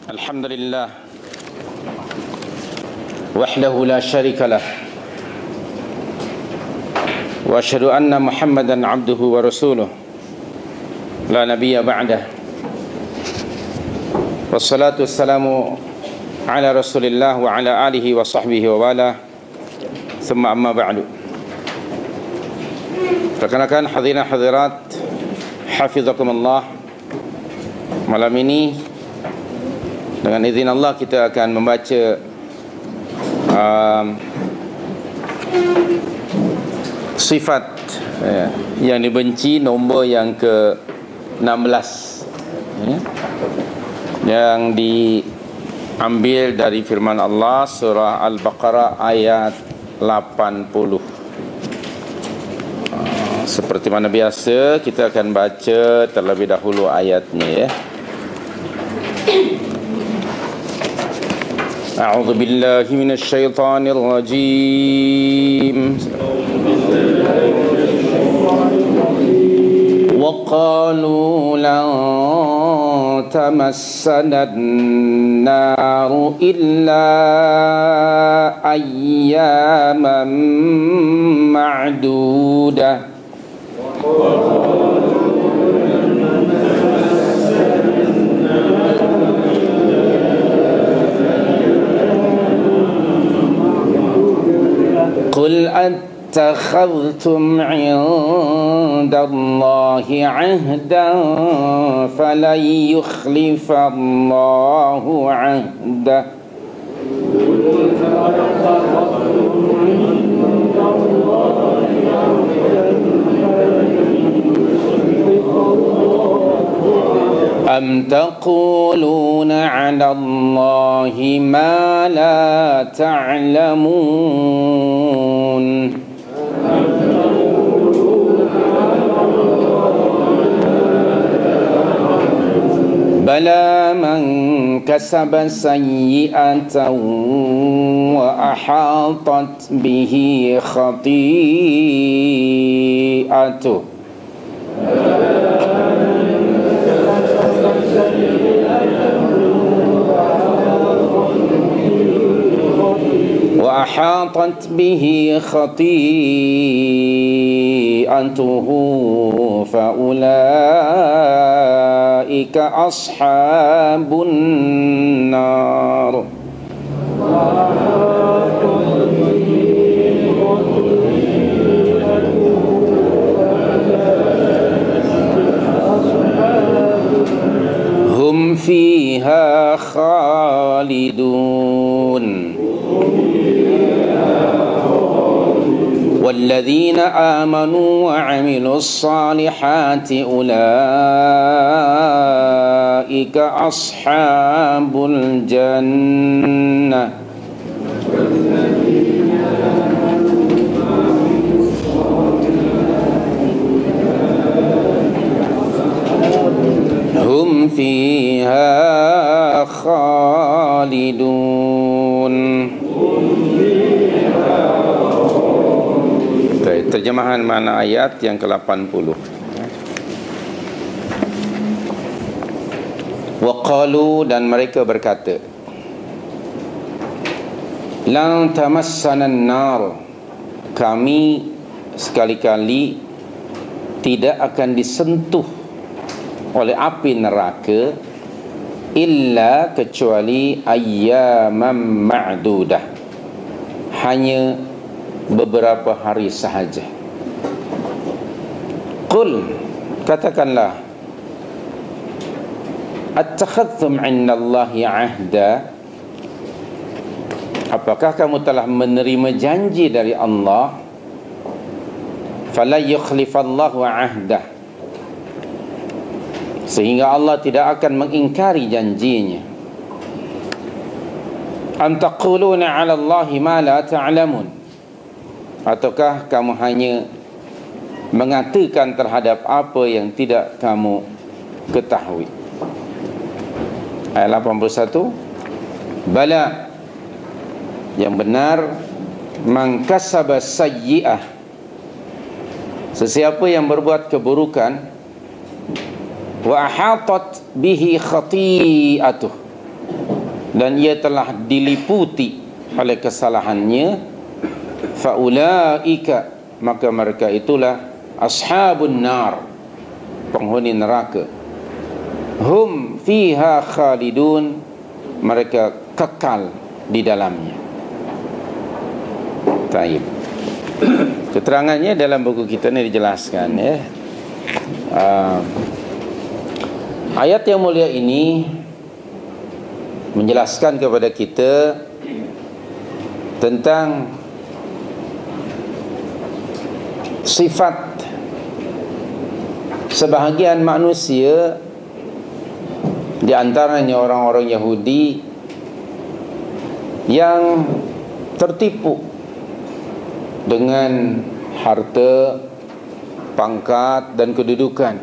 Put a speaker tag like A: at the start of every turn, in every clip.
A: الحمد لله وحده لا شريك له وأشهد أن محمدا عبده ورسوله لا نبي بعده والصلاة والسلام على رسول الله وعلى آله وصحبه ووالاه ثم أما بعد. Rekan-rekan hadirin hadirat hafizakumullah, malam ini dengan izin Allah kita akan membaca sifat yang dibenci, nombor yang ke-16 yang diambil dari firman Allah surah Al-Baqarah ayat 80. Seperti mana biasa, kita akan baca terlebih dahulu ayatnya ya. A'udzu billahi minasy syaithanir rajim. Wa qalu lan tamassana an-nar illa ayyaman ma'dudah. قل أتخذتم عند الله عهدا فلن يخلف الله عهده أم تقولون على الله ما لا تعلمون بلى من كسب سيئة وأحاطت به خطيئته وأحاطت به خطيئته فأولئك أصحاب النار هم فيها خالدون والذين آمنوا وعملوا الصالحات أولئك أصحاب الجنة هم فيها خالدون. Terjemahan makna ayat yang ke-80. Wa qalu, dan mereka berkata, lan tamassana an-nar, kami sekali-kali tidak akan disentuh oleh api neraka illa kecuali ayyaman ma'dudah, hanya beberapa hari sahaja. Qul, katakanlah, attakhadhtum 'indallahi 'ahda, apakah kamu telah menerima janji dari Allah? Fala yukhlifallahu 'ahdah, sehingga Allah tidak akan mengingkari janjinya. Am taquluna 'ala Allahi ma la ta'lamun, ataukah kamu hanya mengatakan terhadap apa yang tidak kamu ketahui? Ayat 81. Bala, yang benar, man kasaba sayyi'ah, sesiapa yang berbuat keburukan, wa ahatat bihi khati'atuh, dan ia telah diliputi oleh kesalahannya, faulaika, maka mereka itulah ashabun nar, penghuni neraka, hum fiha khalidun, mereka kekal di dalamnya. Taib. Keterangannya dalam buku kita ni dijelaskan, ya. Ayat yang mulia ini menjelaskan kepada kita tentang sifat sebahagian manusia, di antaranya orang-orang Yahudi yang tertipu dengan harta, pangkat dan kedudukan.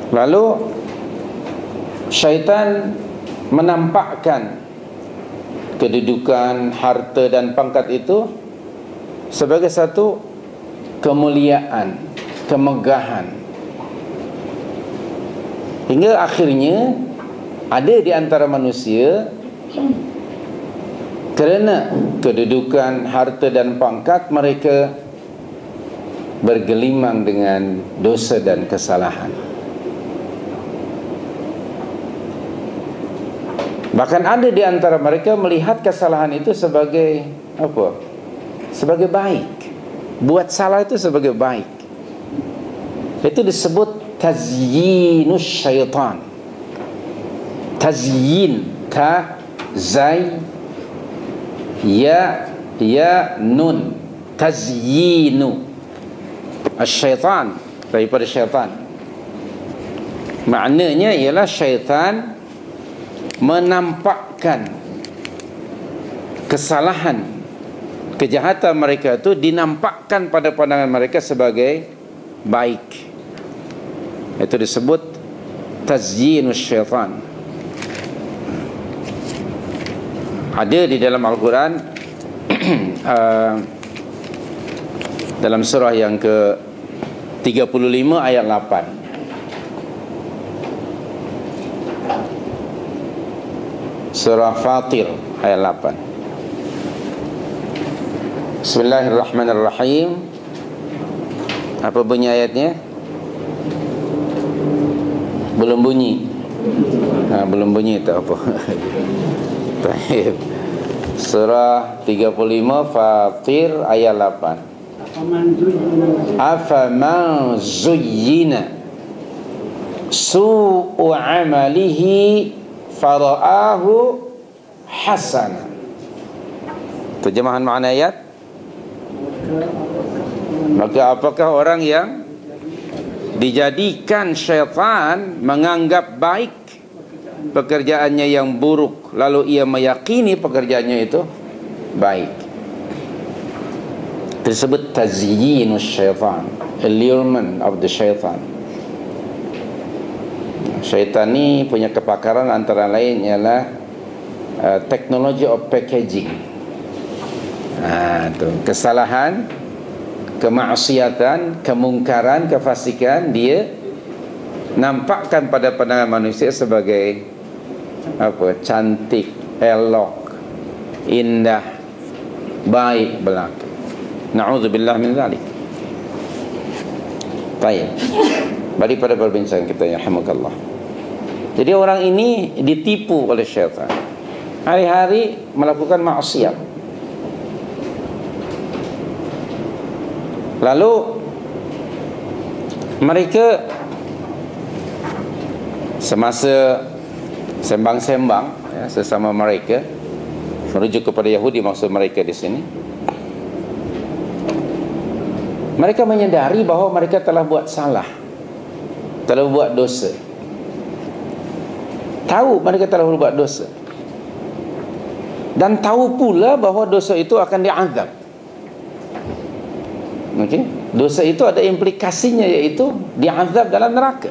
A: Lalu syaitan menampakkan kedudukan, harta dan pangkat itu sebagai satu kemuliaan, kemegahan, hingga akhirnya ada di antara manusia kerana kedudukan, harta dan pangkat, mereka bergelimang dengan dosa dan kesalahan. Bahkan ada di antara mereka melihat kesalahan itu sebagai apa? Sebagai baik. Buat salah itu sebagai baik. Itu disebut tazyinus syaitan. Tazyin, ta, zai, ya, nun, tazyinu asyaitan, daripada syaitan. Maknanya ialah syaitan menampakkan kesalahan, kejahatan mereka itu dinampakkan pada pandangan mereka sebagai baik. Itu disebut tazyinus syaitan. Ada di dalam Al-Quran dalam surah yang ke 35 ayat 8. Surah Fatir ayat 8. Bismillahirrahmanirrahim. Apa bunyi ayatnya? Belum bunyi. Belum bunyi, tak apa. Baik. Surah 35 Fatir ayat 8. Afaman zuyyina su'u amalihi fara'ahu hasana. Terjemahan makna ayat. Maka apakah orang yang dijadikan syaitan menganggap baik pekerjaannya yang buruk, lalu ia meyakini pekerjaannya itu baik? Tersebut tazyinus syaitan, allurement of the shaitan. Syaitan ni punya kepakaran antara lain ialah technology of packaging. Tu kesalahan, kemaksiatan, kemungkaran, kefasikan, dia nampakkan pada pandangan manusia sebagai apa? Cantik, elok, indah, baik belaka. Na'udzubillah min zalik. Baik. Balik pada perbincangan kita, ya rahmukallah. Jadi orang ini ditipu oleh syaitan. Hari-hari melakukan maksiat. Lalu mereka semasa sembang-sembang, ya, sesama mereka, merujuk kepada Yahudi maksud mereka di sini, mereka menyadari bahawa mereka telah buat salah, telah buat dosa. Tahu mereka telah berbuat dosa, dan tahu pula bahawa dosa itu akan diazab. Okey, dosa itu ada implikasinya, iaitu diazab dalam neraka.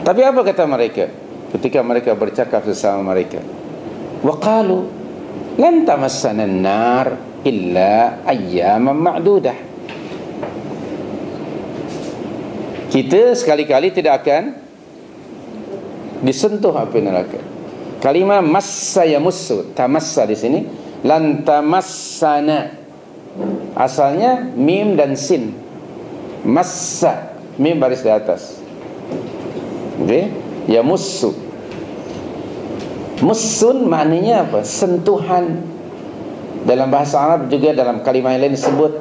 A: Tapi apa kata mereka ketika mereka bercakap sesama mereka? Wa qalu lan tamassana an-nar illa ayyaman ma'dudah. Kita sekali-kali tidak akan disentuh api neraka. Kalimah massa yamussu, tamassa di sini, lan tamassana. Asalnya mim dan sin. Massa, mim baris di atas. Okey, yamussu. Mussun maknanya apa? Sentuhan. Dalam bahasa Arab juga dalam kalimah lain disebut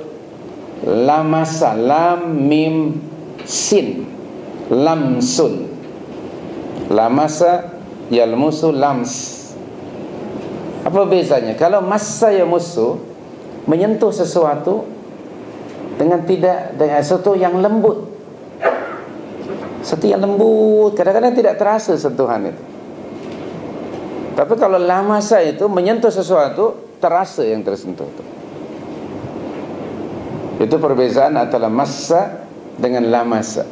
A: lamasa, lam mim sin, lamsun. Lamasa yalmusu, lams. Apa bezanya? Kalau massa yamussu, menyentuh sesuatu dengan sesuatu yang lembut. Sesuatu yang lembut, kadang-kadang tidak terasa sentuhan itu. Tapi kalau lamasa itu menyentuh sesuatu, terasa yang tersentuh itu. Itu perbezaan antara massa dengan lamasa.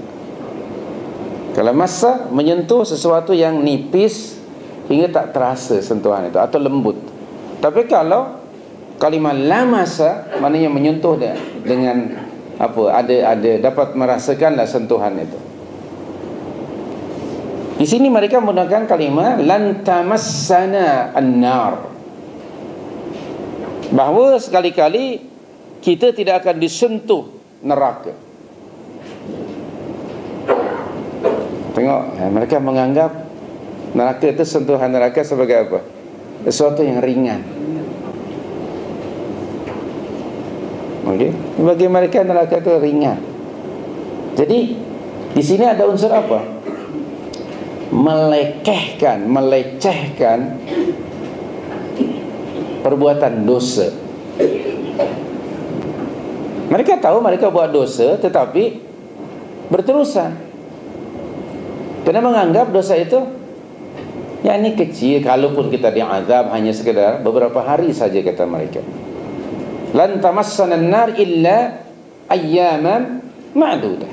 A: Kalau massa menyentuh sesuatu yang nipis hingga tak terasa sentuhan itu atau lembut. Tapi kalau kalimah lamasa maknanya menyentuh dengan apa? Ada dapat merasakanlah sentuhan itu. Di sini mereka menggunakan kalimah lan tamassana an-nar. Bahawa sekali-kali kita tidak akan disentuh neraka. Tengok, mereka menganggap neraka itu, sentuhan neraka sebagai apa? Sesuatu yang ringan. Okey, bagi mereka neraka itu ringan. Jadi di sini ada unsur apa? Melecehkan perbuatan dosa. Mereka tahu mereka buat dosa, tetapi berterusan. Kerana menganggap dosa itu yang ini kecil, kalaupun kita diazab hanya sekedar beberapa hari saja, kata mereka. Lan tamassana an-nar illa ayyaman ma'dudah.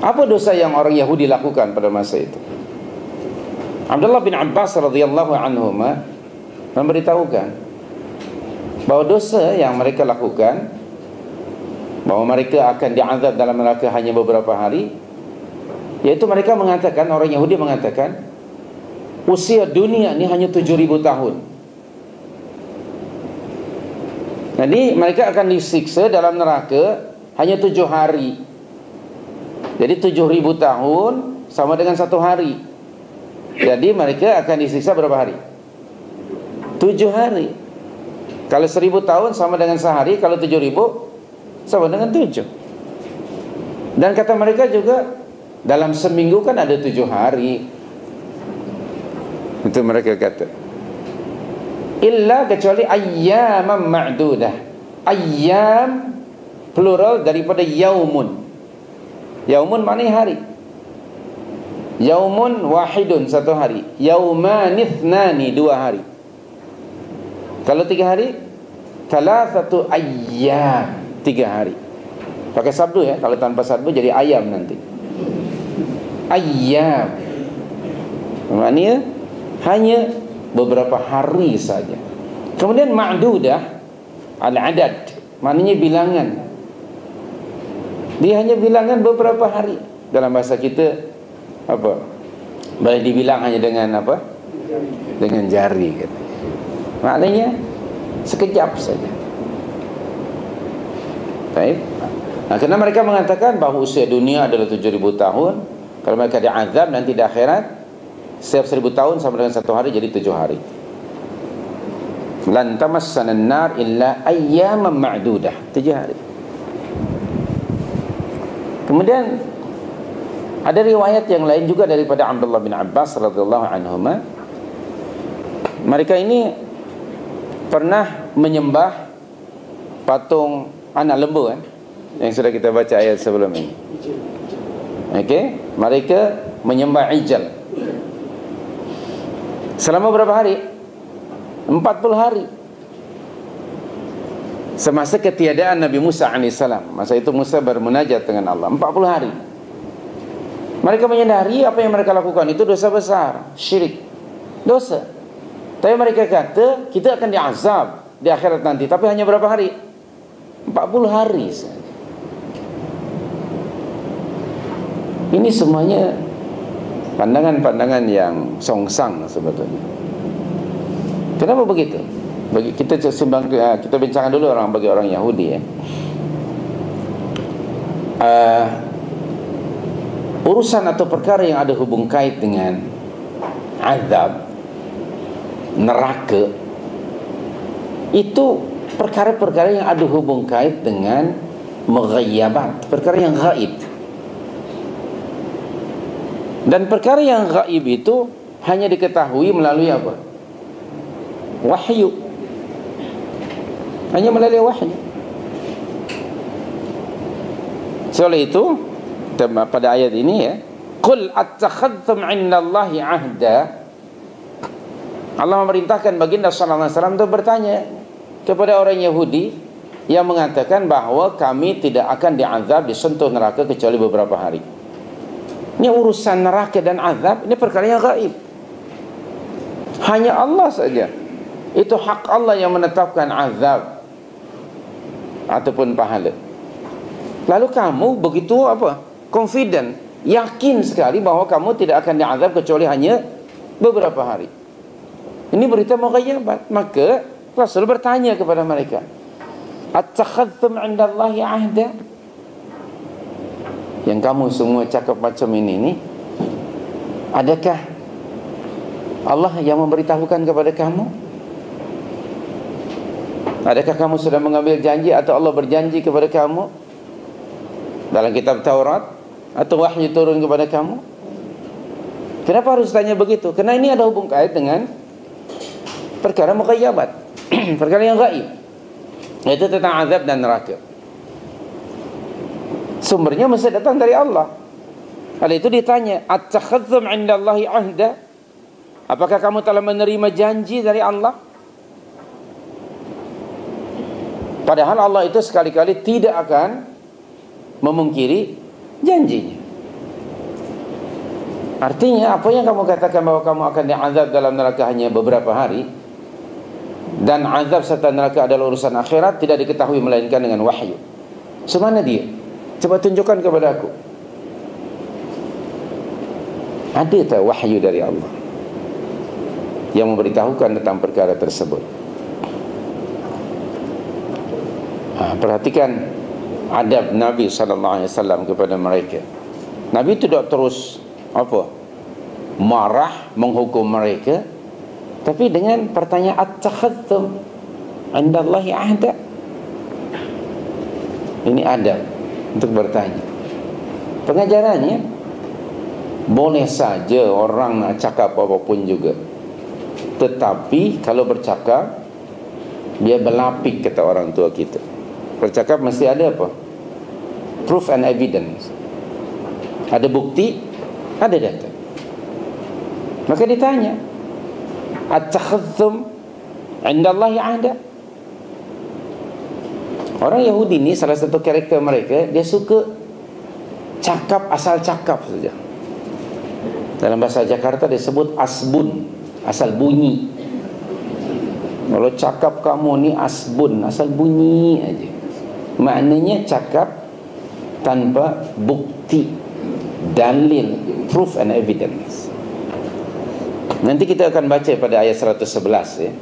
A: Apa dosa yang orang Yahudi lakukan pada masa itu? Abdullah bin Abbas radhiyallahu anhuma memberitahukan bahawa dosa yang mereka lakukan, bahawa mereka akan diazab dalam neraka hanya beberapa hari, yaitu mereka mengatakan, orang Yahudi mengatakan usia dunia ini hanya 7.000 tahun. Jadi mereka akan disiksa dalam neraka hanya 7 hari. Jadi 7.000 tahun sama dengan 1 hari. Jadi mereka akan disiksa berapa hari? 7 hari. Kalau 1.000 tahun sama dengan sehari, kalau 7.000 sama dengan 7. Dan kata mereka juga dalam seminggu kan ada 7 hari. Itu mereka kata. Illa, kecuali ayyamam ma'dudah. Ayyam plural daripada yaumun. Yaumun maknanya hari. Yaumun wahidun, 1 hari. Yaumanithnani, 2 hari. Kalau 3 hari, thalathatu ayyam, 3 hari. Pakai sabdu ya, kalau tanpa sabdu jadi ayam nanti. Ayyam maknanya hanya beberapa hari saja. Kemudian ma'dudah, al-adad, maknanya bilangan. Dia hanya bilangan beberapa hari. Dalam bahasa kita apa? Boleh dibilang hanya dengan apa? Dengan jari gitu. Maknanya sekejap saja. Baik. Nah, kerana mereka mengatakan bahawa usia dunia adalah 7.000 tahun. Kalau mereka diazab nanti di akhirat, setiap 1.000 tahun sama dengan 1 hari, jadi 7 hari. Lan tamassana an-nar illa ayyaman ma'dudah, 7 hari. Kemudian ada riwayat yang lain juga daripada Abdullah bin Abbas radhiyallahu anhuma. Mereka ini pernah menyembah patung anak lembu kan, yang sudah kita baca ayat sebelum ini. Okey, mereka menyembah ijal selama berapa hari? 40 hari. Semasa ketiadaan Nabi Musa AS. Masa itu Musa bermunajat dengan Allah 40 hari. Mereka menyadari apa yang mereka lakukan itu dosa besar, syirik, dosa. Tapi mereka kata kita akan diazab di akhirat nanti, tapi hanya berapa hari? 40 hari saja. Ini semuanya pandangan-pandangan yang songsang sebetulnya. Kenapa begitu? Kita bincangkan dulu bagi orang Yahudi ya. Urusan atau perkara yang ada hubung kait dengan azab, neraka, itu perkara-perkara yang ada hubung kait dengan mughayyabat, perkara yang gaib. Dan perkara yang gaib itu hanya diketahui melalui apa? Wahyu. Hanya melalui wahyu. Oleh itu pada ayat ini ya, qul attakhadhtum 'indallahi 'ahda. Allah memerintahkan baginda sallallahu alaihi wasallam untuk bertanya kepada orang Yahudi yang mengatakan bahwa kami tidak akan diazab, disentuh neraka kecuali beberapa hari. Ini urusan neraka dan azab, ini perkara yang gaib. Hanya Allah saja. Itu hak Allah yang menetapkan azab ataupun pahala. Lalu kamu begitu apa? Confident, yakin sekali bahwa kamu tidak akan diazab kecuali hanya beberapa hari. Ini berita mughayyabat. Maka Rasul bertanya kepada mereka, attakhadhtum 'indallahi 'ahda? Yang kamu semua cakap macam ini nih, adakah Allah yang memberitahukan kepada kamu? Adakah kamu sudah mengambil janji atau Allah berjanji kepada kamu dalam kitab Taurat atau wahyu turun kepada kamu? Kenapa harus tanya begitu? Karena ini ada hubung kait dengan perkara mughayyabat, perkara yang gaib, yaitu tentang azab dan neraka. Sumbernya mesti datang dari Allah. Oleh itu ditanya, attakhadhtum 'indallahi 'ahda? Apakah kamu telah menerima janji dari Allah? Padahal Allah itu sekali-kali tidak akan memungkiri janjinya. Artinya apa yang kamu katakan bahwa kamu akan diazab dalam neraka hanya beberapa hari, dan azab serta neraka adalah urusan akhirat, tidak diketahui melainkan dengan wahyu. Semana dia? Coba tunjukkan kepada aku. Ada tak wahyu dari Allah yang memberitahukan tentang perkara tersebut? Perhatikan adab Nabi SAW kepada mereka. Nabi tidak terus marah menghukum mereka, tapi dengan pertanyaan, attakhadhtum 'indallahi 'ahda? Ini adab untuk bertanya. Pengajarannya, boleh saja orang nak cakap apapun juga, tetapi kalau bercakap dia berlapik, kata orang tua kita. Bercakap mesti ada apa? Proof and evidence. Ada bukti, ada data. Maka ditanya, attakhadhtum 'indallahi 'ahda? Orang Yahudi ini salah satu karakter mereka, dia suka cakap asal cakap saja. Dalam bahasa Jakarta disebut asbun, asal bunyi. Kalau cakap kamu ni asbun, asal bunyi aja. Maknanya cakap tanpa bukti, dalil, proof and evidence. Nanti kita akan baca pada ayat 111 ya.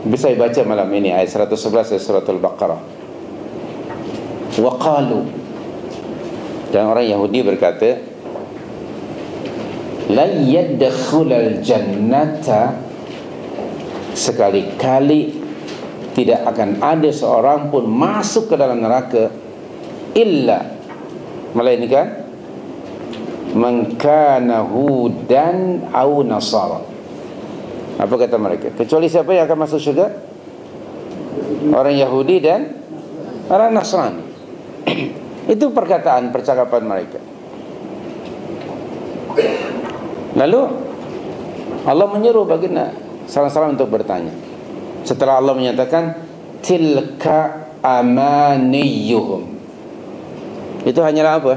A: Bisa dibaca malam ini ayat 111 dari surah Al-Baqarah. Wa qalu, dan orang Yahudi berkata, la yadkhulul jannata, sekali-kali tidak akan ada seorang pun masuk ke dalam neraka illa, melainkan man kana hudan au nasara. Apa kata mereka? Kecuali siapa yang akan masuk syurga? Orang Yahudi dan orang Nasrani. Itu perkataan, percakapan mereka. Lalu Allah menyuruh baginda sallallahu untuk bertanya. Setelah Allah menyatakan tilka amaniyuhum, itu hanyalah apa?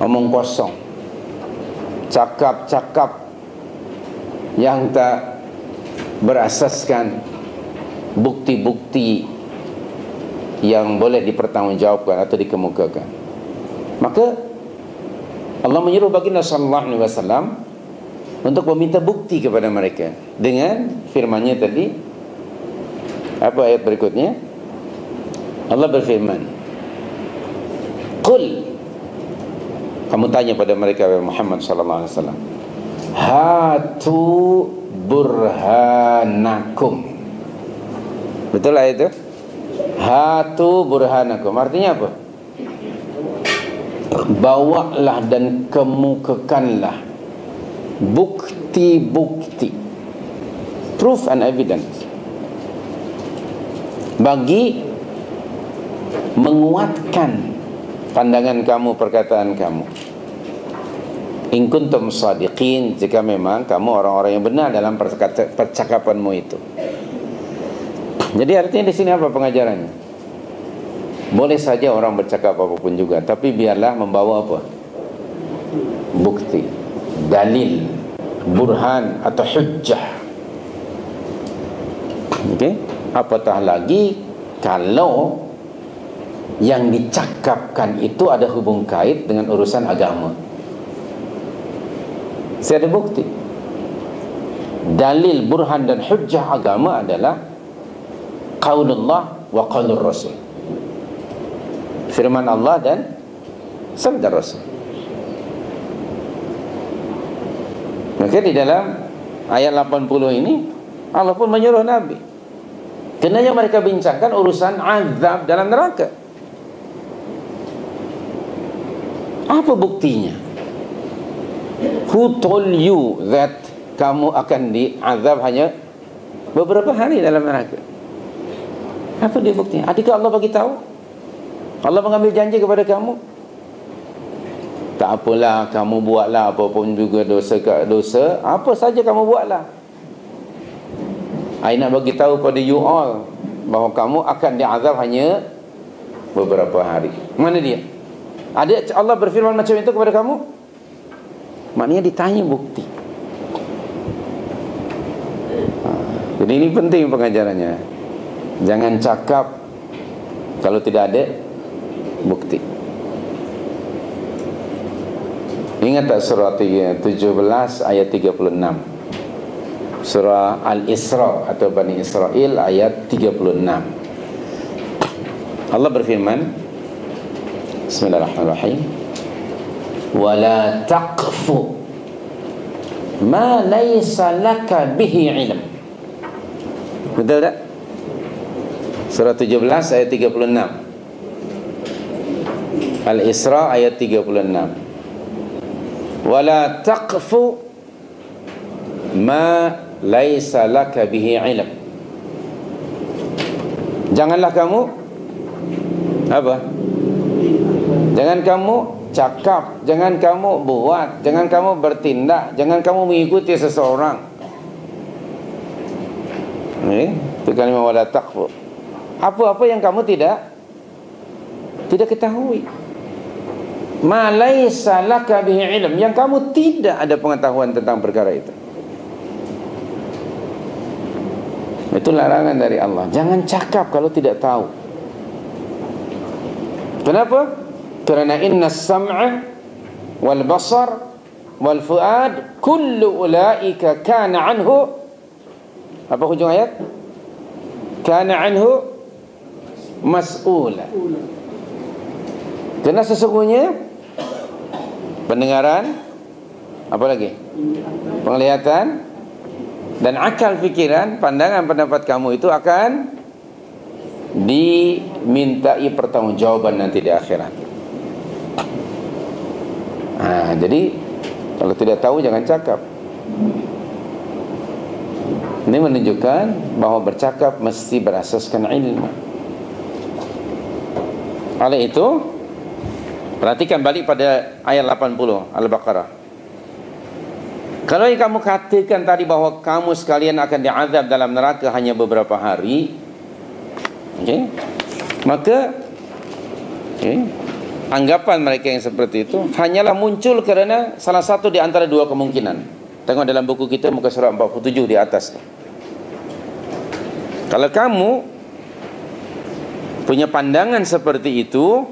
A: Omong kosong, cakap-cakap yang tak berasaskan bukti-bukti yang boleh dipertanggungjawabkan atau dikemukakan. Maka Allah menyuruh baginda sallallahu alaihi wasallam untuk meminta bukti kepada mereka dengan firman-Nya tadi. Apa ayat berikutnya? Allah berfirman, "Qul," kamu tanya pada mereka wahai Muhammad sallallahu alaihi wasallam, "Hatu burhanakum." Betul ayat itu? Hatu burhanakum artinya apa? Bawalah dan kemukakanlah bukti-bukti, proof and evidence, bagi menguatkan pandangan kamu, perkataan kamu. In kuntum shadiqin, jika memang kamu orang-orang yang benar dalam percakapanmu itu. Jadi artinya di sini apa pengajarannya? Boleh saja orang bercakap apapun juga, tapi biarlah membawa apa? Bukti, dalil, burhan atau hujjah. Okey? Apatah lagi kalau yang dicakapkan itu ada hubung kait dengan urusan agama. Saya ada bukti. Dalil, burhan dan hujjah agama adalah qaulullah wa qaulur rasul, firman Allah dan sabda Rasul. Maka di dalam ayat 80 ini Allah pun menyuruh Nabi, kenanya mereka bincangkan urusan azab dalam neraka. Apa buktinya? Who told you that kamu akan diazab hanya beberapa hari dalam neraka? Apa dia buktinya? Adakah Allah bagi tahu? Allah mengambil janji kepada kamu? Tak apalah, kamu buatlah apapun juga dosa, apa saja kamu buatlah. I nak bagi tahu pada you all bahawa kamu akan diazab hanya beberapa hari. Mana dia? Ada Allah berfirman macam itu kepada kamu? Maknanya ditanya bukti. Jadi ini penting pengajarannya. Jangan cakap kalau tidak ada bukti. Ingat tak surah 17 ayat 36, surah Al-Isra atau Bani Israel ayat 36. Allah berfirman, Bismillahirrahmanirrahim, wala taqfu ma laysa laka bihi ilm. Betul tak? Surah 17 ayat 36, Al-Isra ayat 36. Wala taqfu ma laysa laka bihi ilm. Janganlah kamu apa? Jangan kamu cakap, jangan kamu buat, jangan kamu bertindak, jangan kamu mengikuti seseorang. Itu kalimat wala taqfu. Apa-apa yang kamu tidak ketahui. Ma laysa laka bihi ilm, yang kamu tidak ada pengetahuan tentang perkara itu. Itu larangan dari Allah. Jangan cakap kalau tidak tahu. Kenapa? Kerana inna as-sam'a wal basar wal fuad kullu ulaika kana anhu, apa hujung ayat? Kana anhu mas'ula. Kerana sesungguhnya pendengaran, apa lagi? Penglihatan dan akal fikiran, pandangan pendapat kamu itu akan dimintai pertanggungjawaban nanti di akhirat. Jadi kalau tidak tahu jangan cakap. Ini menunjukkan bahawa bercakap mesti berasaskan ilmu. Oleh itu, perhatikan balik pada ayat 80 Al-Baqarah. Kalau yang kamu katakan tadi bahawa kamu sekalian akan diazab dalam neraka hanya beberapa hari, maka anggapan mereka yang seperti itu hanyalah muncul kerana salah satu di antara dua kemungkinan. Tengok dalam buku kita muka surat 47 di atas. Kalau kamu punya pandangan seperti itu,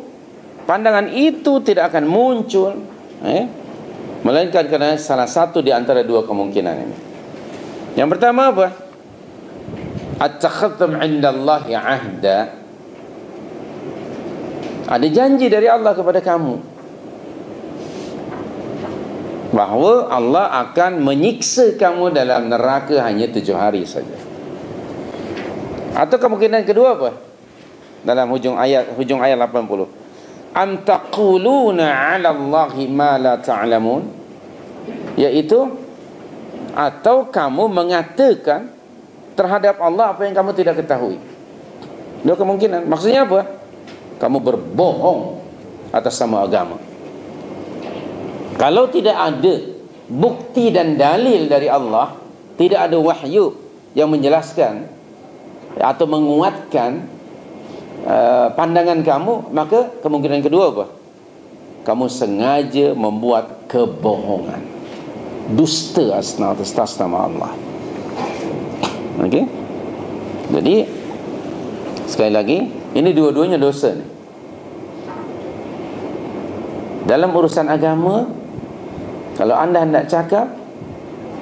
A: pandangan itu tidak akan muncul Melainkan kerana salah satu di antara dua kemungkinan ini. Yang pertama apa? Attakhadtum 'indallahi 'ahda. Ada janji dari Allah kepada kamu bahawa Allah akan menyiksa kamu dalam neraka hanya 7 hari saja. Atau kemungkinan kedua apa? Dalam hujung ayat 80. Am taquluna 'ala Allahi ma la ta'lamun, iaitu atau kamu mengatakan terhadap Allah apa yang kamu tidak ketahui. Dua kemungkinan. Maksudnya apa? Kamu berbohong atas nama agama. Kalau tidak ada bukti dan dalil dari Allah, tidak ada wahyu yang menjelaskan atau menguatkan pandangan kamu, maka kemungkinan kedua apa? Kamu sengaja membuat kebohongan, dusta atas nama Allah. Okey? Jadi sekali lagi, ini dua-duanya dosa ni. Dalam urusan agama, kalau anda hendak cakap,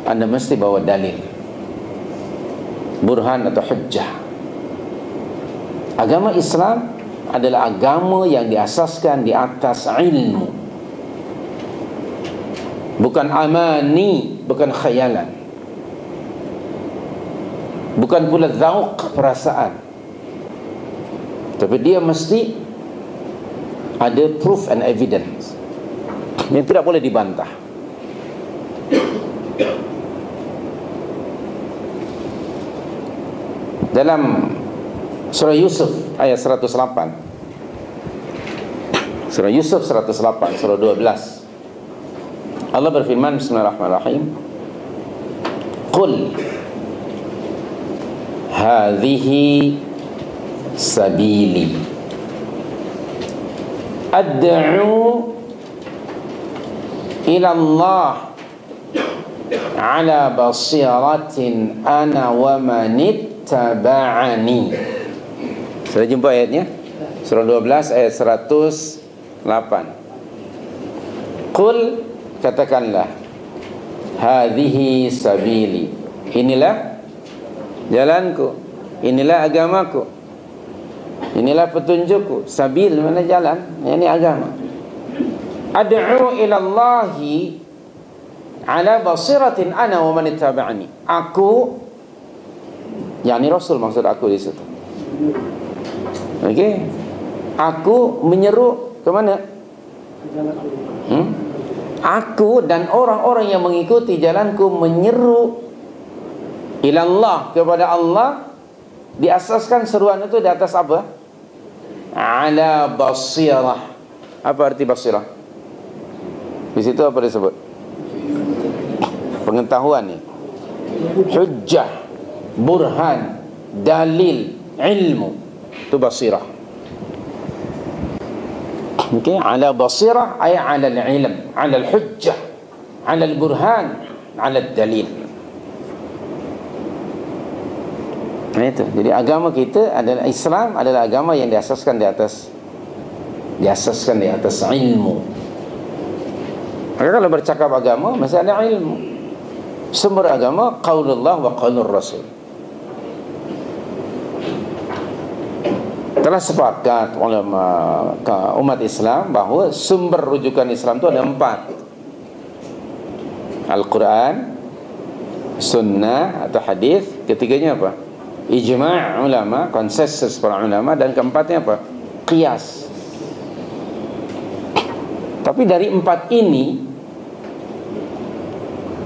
A: anda mesti bawa dalil, burhan atau hujjah. Agama Islam adalah agama yang diasaskan di atas ilmu, bukan amani, bukan khayalan, bukan pula zauq, perasaan. Tapi dia mesti ada proof and evidence yang tidak boleh dibantah. Dalam surah Yusuf ayat 108, surah Yusuf 108, surah 12, Allah berfirman, bismillahirrahmanirrahim, Qul hadhihi sabili ad'u ila Allah ala basiratin ana wa man ittaba'ani. Sudah jumpa ayatnya? Surah 12 ayat 108. Qul, katakanlah, hadhihi sabili, inilah jalanku, inilah agamaku, inilah petunjukku. Sabil mana jalan, ini agama. Ad'u ila Allahi ala basiratin ana wa man ittaba'ani. Aku, yakni Rasul maksud aku di situ. Okey. Aku menyeru ke mana? Aku dan orang-orang yang mengikuti jalanku menyeru ilallah, kepada Allah. Diasaskan seruan itu di atas apa? Ala basirah. Apa arti basirah? Di situ apa disebut? Pengetahuan ni. Hujjah, burhan, dalil, ilmu. Itu basirah. Okey, ala basirah ay ala al-ilm, ala al-hujjah, ala al-burhan, ala al-dalil. Nah itu. Jadi agama kita adalah Islam, adalah agama yang diasaskan di atas ilmu. Maka kalau bercakap agama mesti ada ilmu. Sumber agama qaulullah wa qaulur rasul. Telah sepakat ulama umat Islam bahawa sumber rujukan Islam itu ada 4. Al-Quran, Sunnah atau hadis. Ketiganya apa? Ijma' ulama, konsensus para ulama. Dan keempatnya apa? Qiyas. Tapi dari 4 ini,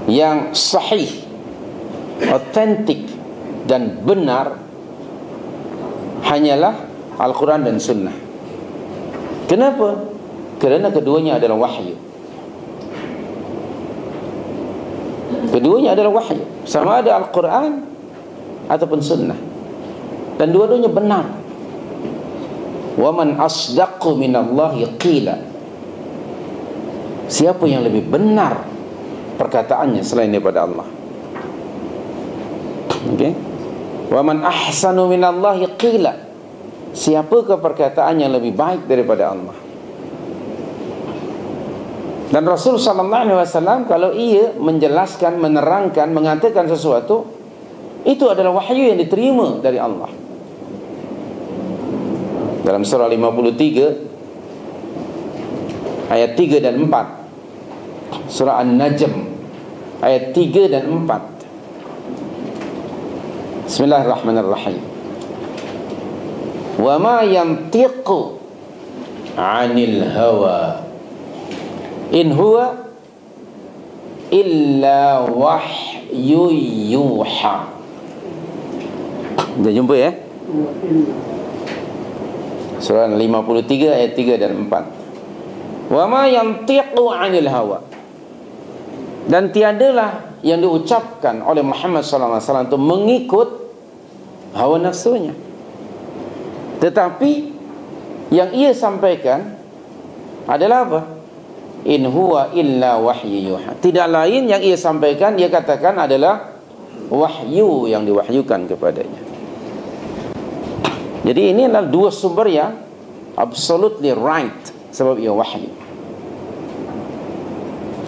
A: yang sahih, otentik dan benar hanyalah Al-Quran dan Sunnah. Kenapa? Kerana keduanya adalah wahyu. Keduanya adalah wahyu. Sama ada Al-Quran ataupun Sunnah. Dan dua-duanya benar. Wa man asdaqu minallahi qila. Siapa yang lebih benar perkataannya selain daripada Allah? Okey. Wa man ahsanu minallahi qila. Siapakah perkataan yang lebih baik daripada Allah? Dan Rasul sallallahu alaihi wasallam kalau ia menjelaskan, menerangkan, mengatakan sesuatu, itu adalah wahyu yang diterima dari Allah. Dalam surah 53 ayat 3 dan 4, surah An-Najm ayat 3 dan 4. Bismillahirrahmanirrahim. Wa ma yantiqu 'anil hawa in huwa illa wahyu yuha. Dah jumpa ya? Surah 53 ayat 3 dan 4. Wa ma yantiqu 'anil hawa. Dan tiadalah yang diucapkan oleh Muhammad sallallahu alaihi wasallam itu mengikut hawa nafsunya. Tetapi yang ia sampaikan adalah apa? In huwa illa wahyu yuha. Tidak lain yang ia sampaikan, ia katakan adalah wahyu yang diwahyukan kepadanya. Jadi ini adalah dua sumber yang absolutely right, sebab ia wahyu.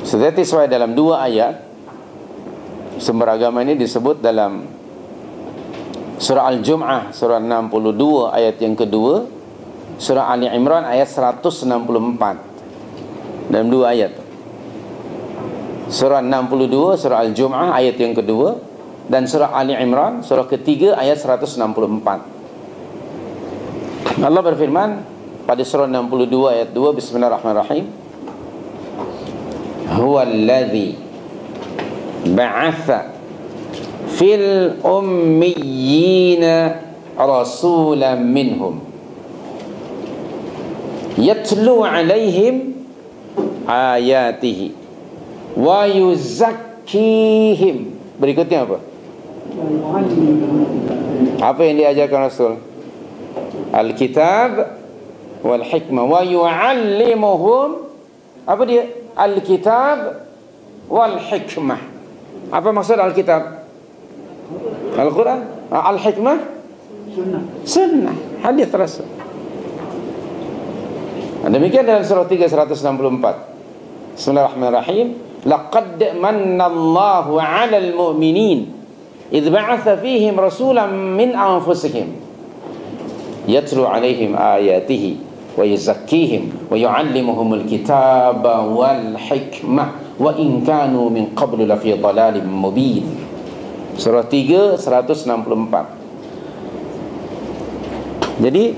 A: Sudah sesuai dalam dua ayat. Sumber agama ini disebut dalam surah Al-Jum'ah, surah 62 ayat yang kedua, surah Ali Imran ayat 164. Dalam dua ayat, surah 62 surah Al-Jum'ah ayat yang kedua, dan surah Ali Imran surah ketiga ayat 164. Allah berfirman pada surah 62 ayat 2, Bismillahirrahmanirrahim. Huwallazi ba'atha fil ummiyina rasulan minhum yatlu alaihim ayatihi wa yuzakkihim. Berikutnya apa? Apa yang diajarkan Rasul? Al-kitab wal hikmah wa yu'allimuhum. Apa dia? Al-kitab wal hikmah. Apa maksud Al-kitab? Al-Quran. Al-hikmah? Sunnah, hadis Rasul. Demikian dalam surah 3 164. Bismillahirrahmanirrahim. Laqad mannallahu 'alal mu'minin idh ba'atha fihim rasulan min anfusihim yatlu 'alaihim ayatihi wa yuzakkihim wa yu'allimuhumul kitaba wal hikmah wa in kanu min qablu lafi dhalalin mubin. Surah 3 164. Jadi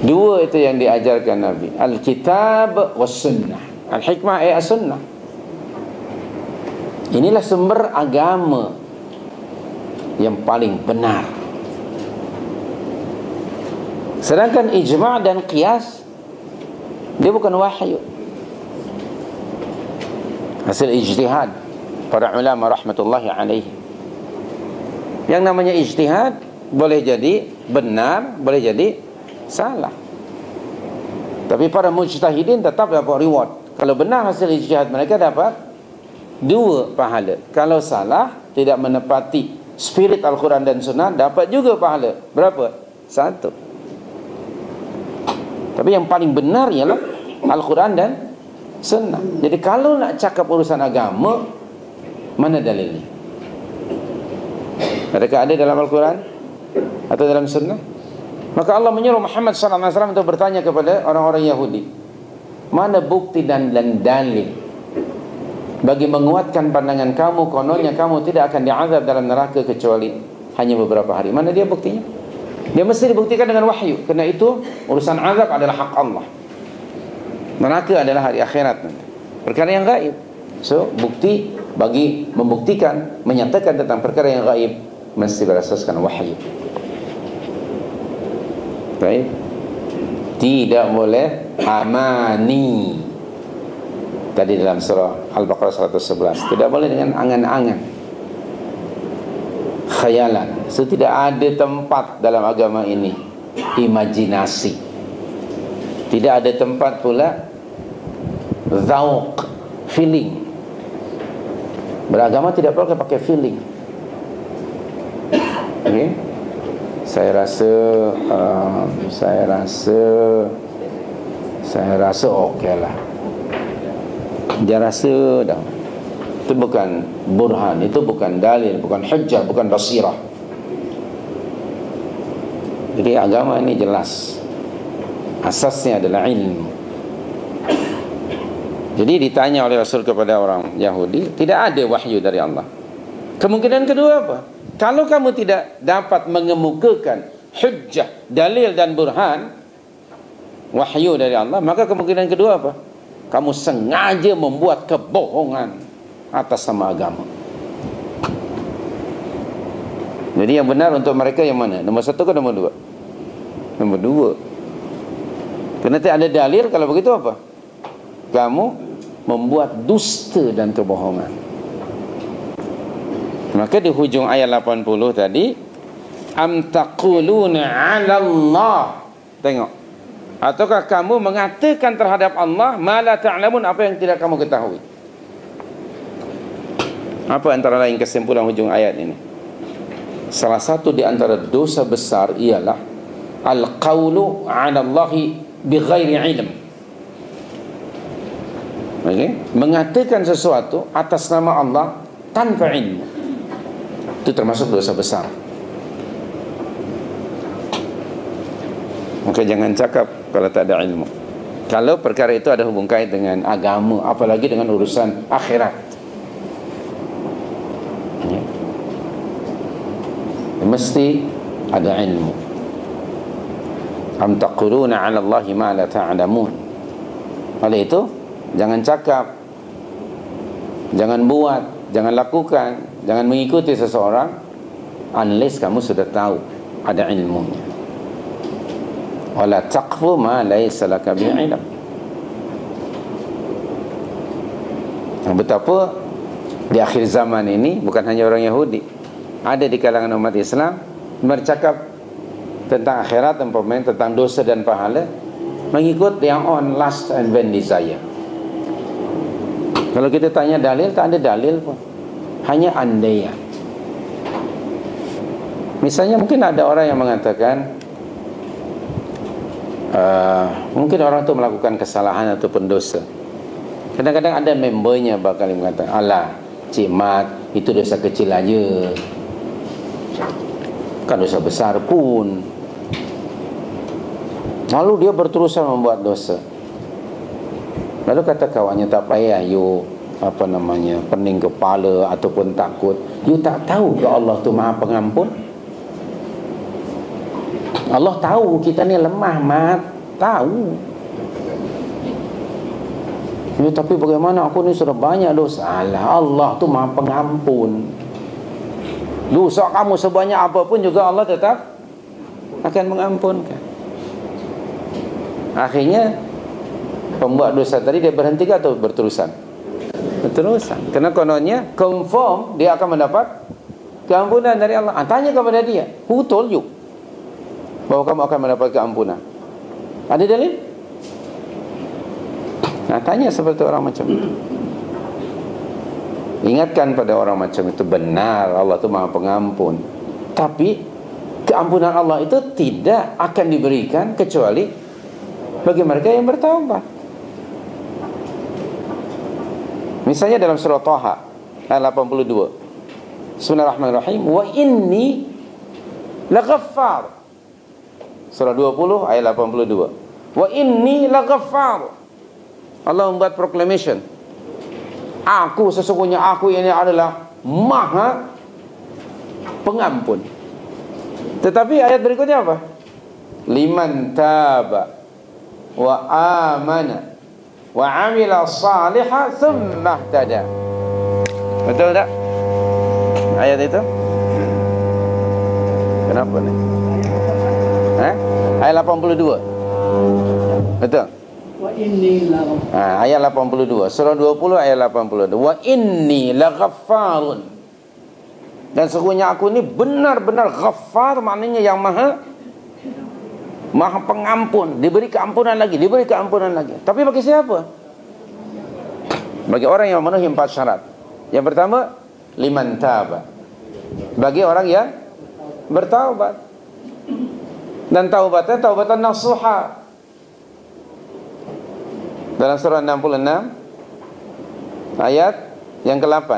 A: dua itu yang diajarkan Nabi, Al-kitab was sunnah. Al-hikmah as-sunnah. Inilah sumber agama yang paling benar. Sedangkan ijma' dan qiyas, dia bukan wahyu, hasil ijtihad para ulama rahmatullahi alaihi. Yang namanya ijtihad boleh jadi benar, boleh jadi salah. Tapi para mujtahidin tetap dapat reward. Kalau benar hasil ijtihad mereka dapat 2 pahala. Kalau salah, tidak menepati spirit Al-Quran dan Sunnah, dapat juga pahala. Berapa? 1. Tapi yang paling benar ialah Al-Quran dan Sunnah. Jadi kalau nak cakap urusan agama, mana dalilnya? Adakah ada dalam Al-Quran atau dalam Sunnah? Maka Allah menyuruh Muhammad SAW untuk bertanya kepada orang-orang Yahudi, mana bukti dan dalil bagi menguatkan pandangan kamu kononnya kamu tidak akan diazab dalam neraka kecuali hanya beberapa hari? Mana dia buktinya? Dia mesti dibuktikan dengan wahyu. Kerana itu urusan azab adalah hak Allah. Neraka adalah hari akhirat nanti, perkara yang gaib. So bukti bagi membuktikan, menyatakan tentang perkara yang gaib mesti berasaskan wahyu. Baik. Tidak boleh amani. Tadi dalam surah Al-Baqarah 111, tidak boleh dengan angan-angan, khayalan. So tidak ada tempat dalam agama ini imajinasi. Tidak ada tempat pula zauq, feeling. Beragama tidak boleh pakai feeling. Okay? Saya rasa okey lah. Dia rasa dah itu bukan burhan, itu bukan dalil, bukan hujjah, bukan basirah. Jadi agama ini jelas, asasnya adalah ilmu. Jadi ditanya oleh Rasul kepada orang Yahudi, tidak ada wahyu dari Allah. Kemungkinan kedua apa? Kalau kamu tidak dapat mengemukakan hujjah, dalil dan burhan, wahyu dari Allah, maka kemungkinan kedua apa? Kamu sengaja membuat kebohongan atas nama agama. Jadi yang benar untuk mereka yang mana? Nombor satu ke nombor dua? Nombor dua. Karena tidak ada dalil. Kalau begitu apa? Kamu membuat dusta dan kebohongan. Maka di hujung ayat 80 tadi, am taquluna 'ala Allah. Tengok. Ataukah kamu mengatakan terhadap Allah ma la ta'lamun, apa yang tidak kamu ketahui? Apa antara lain kesimpulan hujung ayat ini? Salah satu di antara dosa besar ialah al-qawlu 'ala Allahi bighairi ilm. Okay? Mengatakan sesuatu atas nama Allah tanpa ilmu. Itu termasuk dosa besar. Maka jangan cakap kalau tak ada ilmu. Kalau perkara itu ada hubung kait dengan agama, apalagi dengan urusan akhirat, mesti ada ilmu. Am taquluna 'ala Allahi ma la ta'lamun. Oleh itu, jangan cakap, jangan buat, jangan lakukan, jangan mengikuti seseorang unless kamu sudah tahu ada ilmunya. Wala taqfu ma laysa laka bihi ilm. Betapa di akhir zaman ini bukan hanya orang Yahudi, ada di kalangan umat Islam bercakap tentang akhirat, tentang dosa dan pahala, mengikut yang on lust and vain desire. Kalau kita tanya dalil, tak ada dalil pun, hanya andaian. Misalnya mungkin ada orang yang mengatakan mungkin orang itu melakukan kesalahan ataupun dosa. Kadang-kadang ada membernya bakal mengatakan, alah Cik Mat, itu dosa kecil aja, kan dosa besar pun. Lalu dia berterusan membuat dosa. Lalu kata kawannya, tak payah you pening kepala ataupun takut. You tak tahu ke Allah tu Maha Pengampun? Allah tahu kita ni lemah, Mat. Tahu. Ya, tapi bagaimana aku ni sudah banyak dosa. Alah, Allah tu Maha Pengampun. Dosa kamu sebanyak apapun juga Allah tetap akan mengampunkan. Akhirnya pembuat dosa tadi dia berhenti atau berterusan? Berterusan. Kerana kononnya confirm dia akan mendapat keampunan dari Allah. Tanya kepada dia, who told you bahwa kamu akan mendapat keampunan? Ada dalil? Tanya seperti orang macam itu. Ingatkan pada orang macam itu, benar Allah itu Maha Pengampun, tapi keampunan Allah itu tidak akan diberikan kecuali bagi mereka yang bertaubat. Misalnya dalam surah Taha ayat 82, Bismillahirrahmanirrahim, wa inni laghaffar. Surah 20 ayat 82, wa inni laghaffar. Allah membuat proclamation, aku sesungguhnya aku ini adalah Maha Pengampun. Tetapi ayat berikutnya apa? Liman taba wa amana wa amila salihah thumma ihtada. Betul tak ayat itu? Kenapa ni? Ayat 82. Betul? Wa inni laghaffar. Ayat 82, surah 20 ayat 82. Wa inni laghaffarun. Dan sesungguhnya aku ini benar-benar ghaffar, maknanya yang Maha Pengampun. Diberi keampunan lagi, diberi keampunan lagi. Tapi bagi siapa? Bagi orang yang memenuhi 4 syarat. Yang pertama, liman taba, bagi orang yang bertaubat. Dan taubatnya taubatan nasuha. Dalam surah 66 ayat yang ke-8.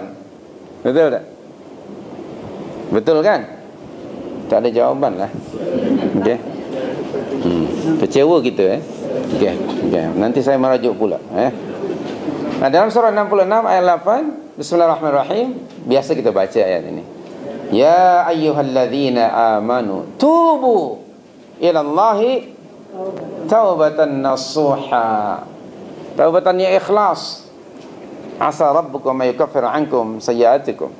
A: Betul tak? Betul kan? Tak ada jawaban lah. Okey. Kecewa kita Okey. Nanti saya merajuk pula Nah, dalam surah 66 ayat 8, Bismillahirrahmanirrahim. Biasa kita baca ayat ini. Ya ayyuhalladzina amanu tubu ilallahi taubatan nasuha. Taubatan yang ikhlas. Asa rabbukum ayukaffir ankum sayyiatikum.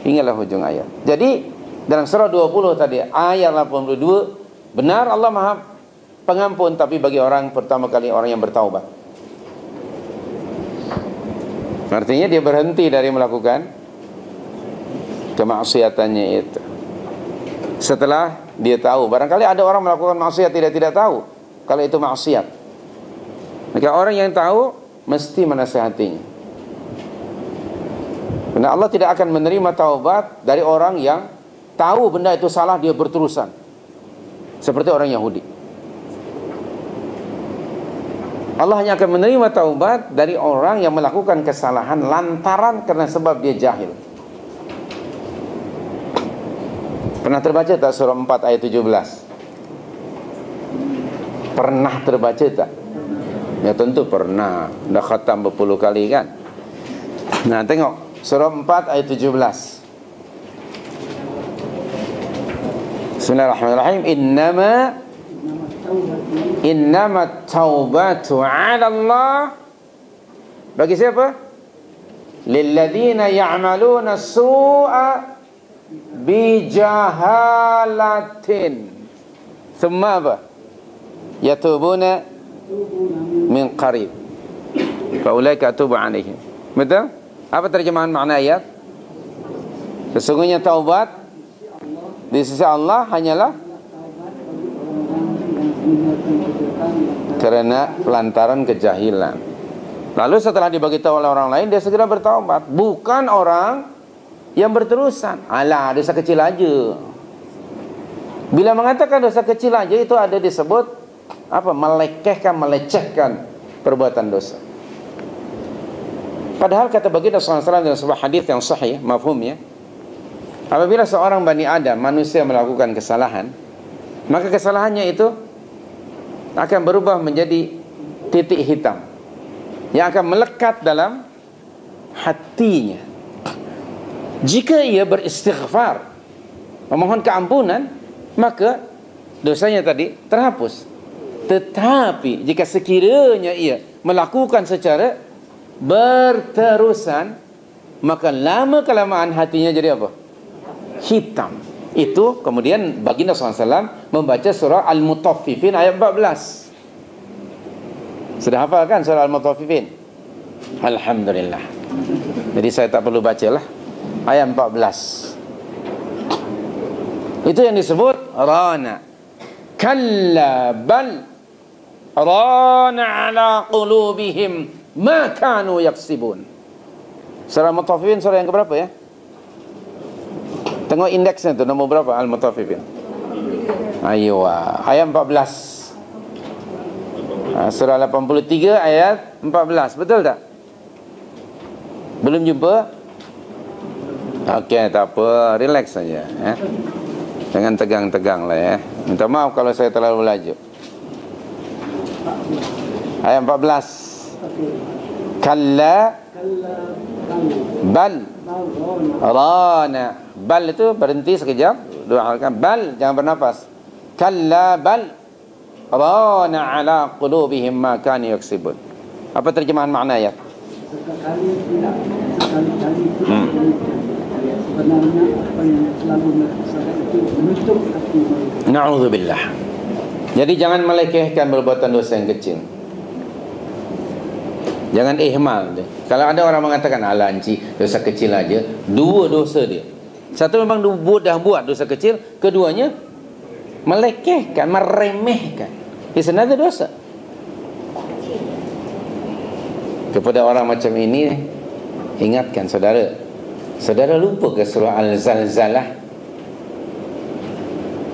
A: Hinggalah hujung ayat. Jadi dalam surah 20 tadi ayat 82, benar Allah Maha Pengampun, tapi bagi orang pertama kali orang yang bertaubat. Artinya dia berhenti dari melakukan kemaksiatannya itu. Setelah dia tahu, barangkali ada orang melakukan maksiat tidak tahu kalau itu maksiat. Maka orang yang tahu mesti menasihatinya. Karena Allah tidak akan menerima taubat dari orang yang tahu benda itu salah, dia berterusan. Seperti orang Yahudi. Allah hanya akan menerima taubat dari orang yang melakukan kesalahan lantaran karena sebab dia jahil. Pernah terbaca tak surah 4 ayat 17? Pernah terbaca tak? Ya tentu pernah. Dah khatam berpuluh kali kan? Nah tengok surah 4 ayat 17. Bismillahirrahmanirrahim. Innama taubatu 'ala Allah. Bagi siapa? Lilladzina ya'maluna su'a bijahalatin. Thumma apa? Yatubuna min qarib. Fa ulaika atubu 'alaihim. Betul? Apa terjemahan makna ayat? Sesungguhnya taubat di sisi Allah hanyalah karena lantaran kejahilan. Lalu setelah dibagi tahu oleh orang lain, dia segera bertaubat. Bukan orang yang berterusan. Alah, dosa kecil aja. Bila mengatakan dosa kecil aja, itu ada disebut apa? Melecehkan perbuatan dosa. Padahal kata baginda SAW dalam sebuah hadis yang sahih, mafhumnya, apabila seorang Bani Adam, manusia melakukan kesalahan, maka kesalahannya itu akan berubah menjadi titik hitam yang akan melekat dalam hatinya. Jika ia beristighfar, memohon keampunan, maka dosanya tadi terhapus. Tetapi jika sekiranya ia melakukan secara berterusan, maka lama-kelamaan hatinya jadi apa? Hitam. Itu kemudian baginda SAW membaca surah Al-Mutaffifin ayat 14. Sudah hafal kan surah Al-Mutaffifin? Alhamdulillah. Jadi saya tak perlu baca lah ayat 14. Itu yang disebut rana. Kalla bal rana ala qulubihim ma kanu yaksibun. Surah Al-Mutaffifin surah yang keberapa ya? Tengok indeksnya tu, nombor berapa Al-Mutaffifin? Aywa, ayat 14. Surah 83 ayat 14. Betul tak? Belum jumpa? Okey, tak apa, relax saja Jangan tegang-tegang lah Minta maaf kalau saya terlalu laju. Ayat 14. Kalla bal rana. Bal itu berhenti sekejap, doakan bal, jangan bernafas. Kalla bal rana ala qulubihim ma kanu yaksibun. Apa terjemahan makna ayat? Sekali tidak, sekali-kali sebenarnya apa yang selalu mereka itu menutup hati mereka. Na'udzubillah. Jadi jangan melekehkan perbuatan dosa yang kecil. Jangan ihmal dia. Kalau ada orang mengatakan alanci dosa kecil aja, dua dosa dia. Satu memang dah buat dosa kecil, keduanya melekehkan, meremehkan. Itu sebenarnya dosa. Kepada orang macam ini, ingatkan saudara. Saudara lupa ke surah Al-Zalzalah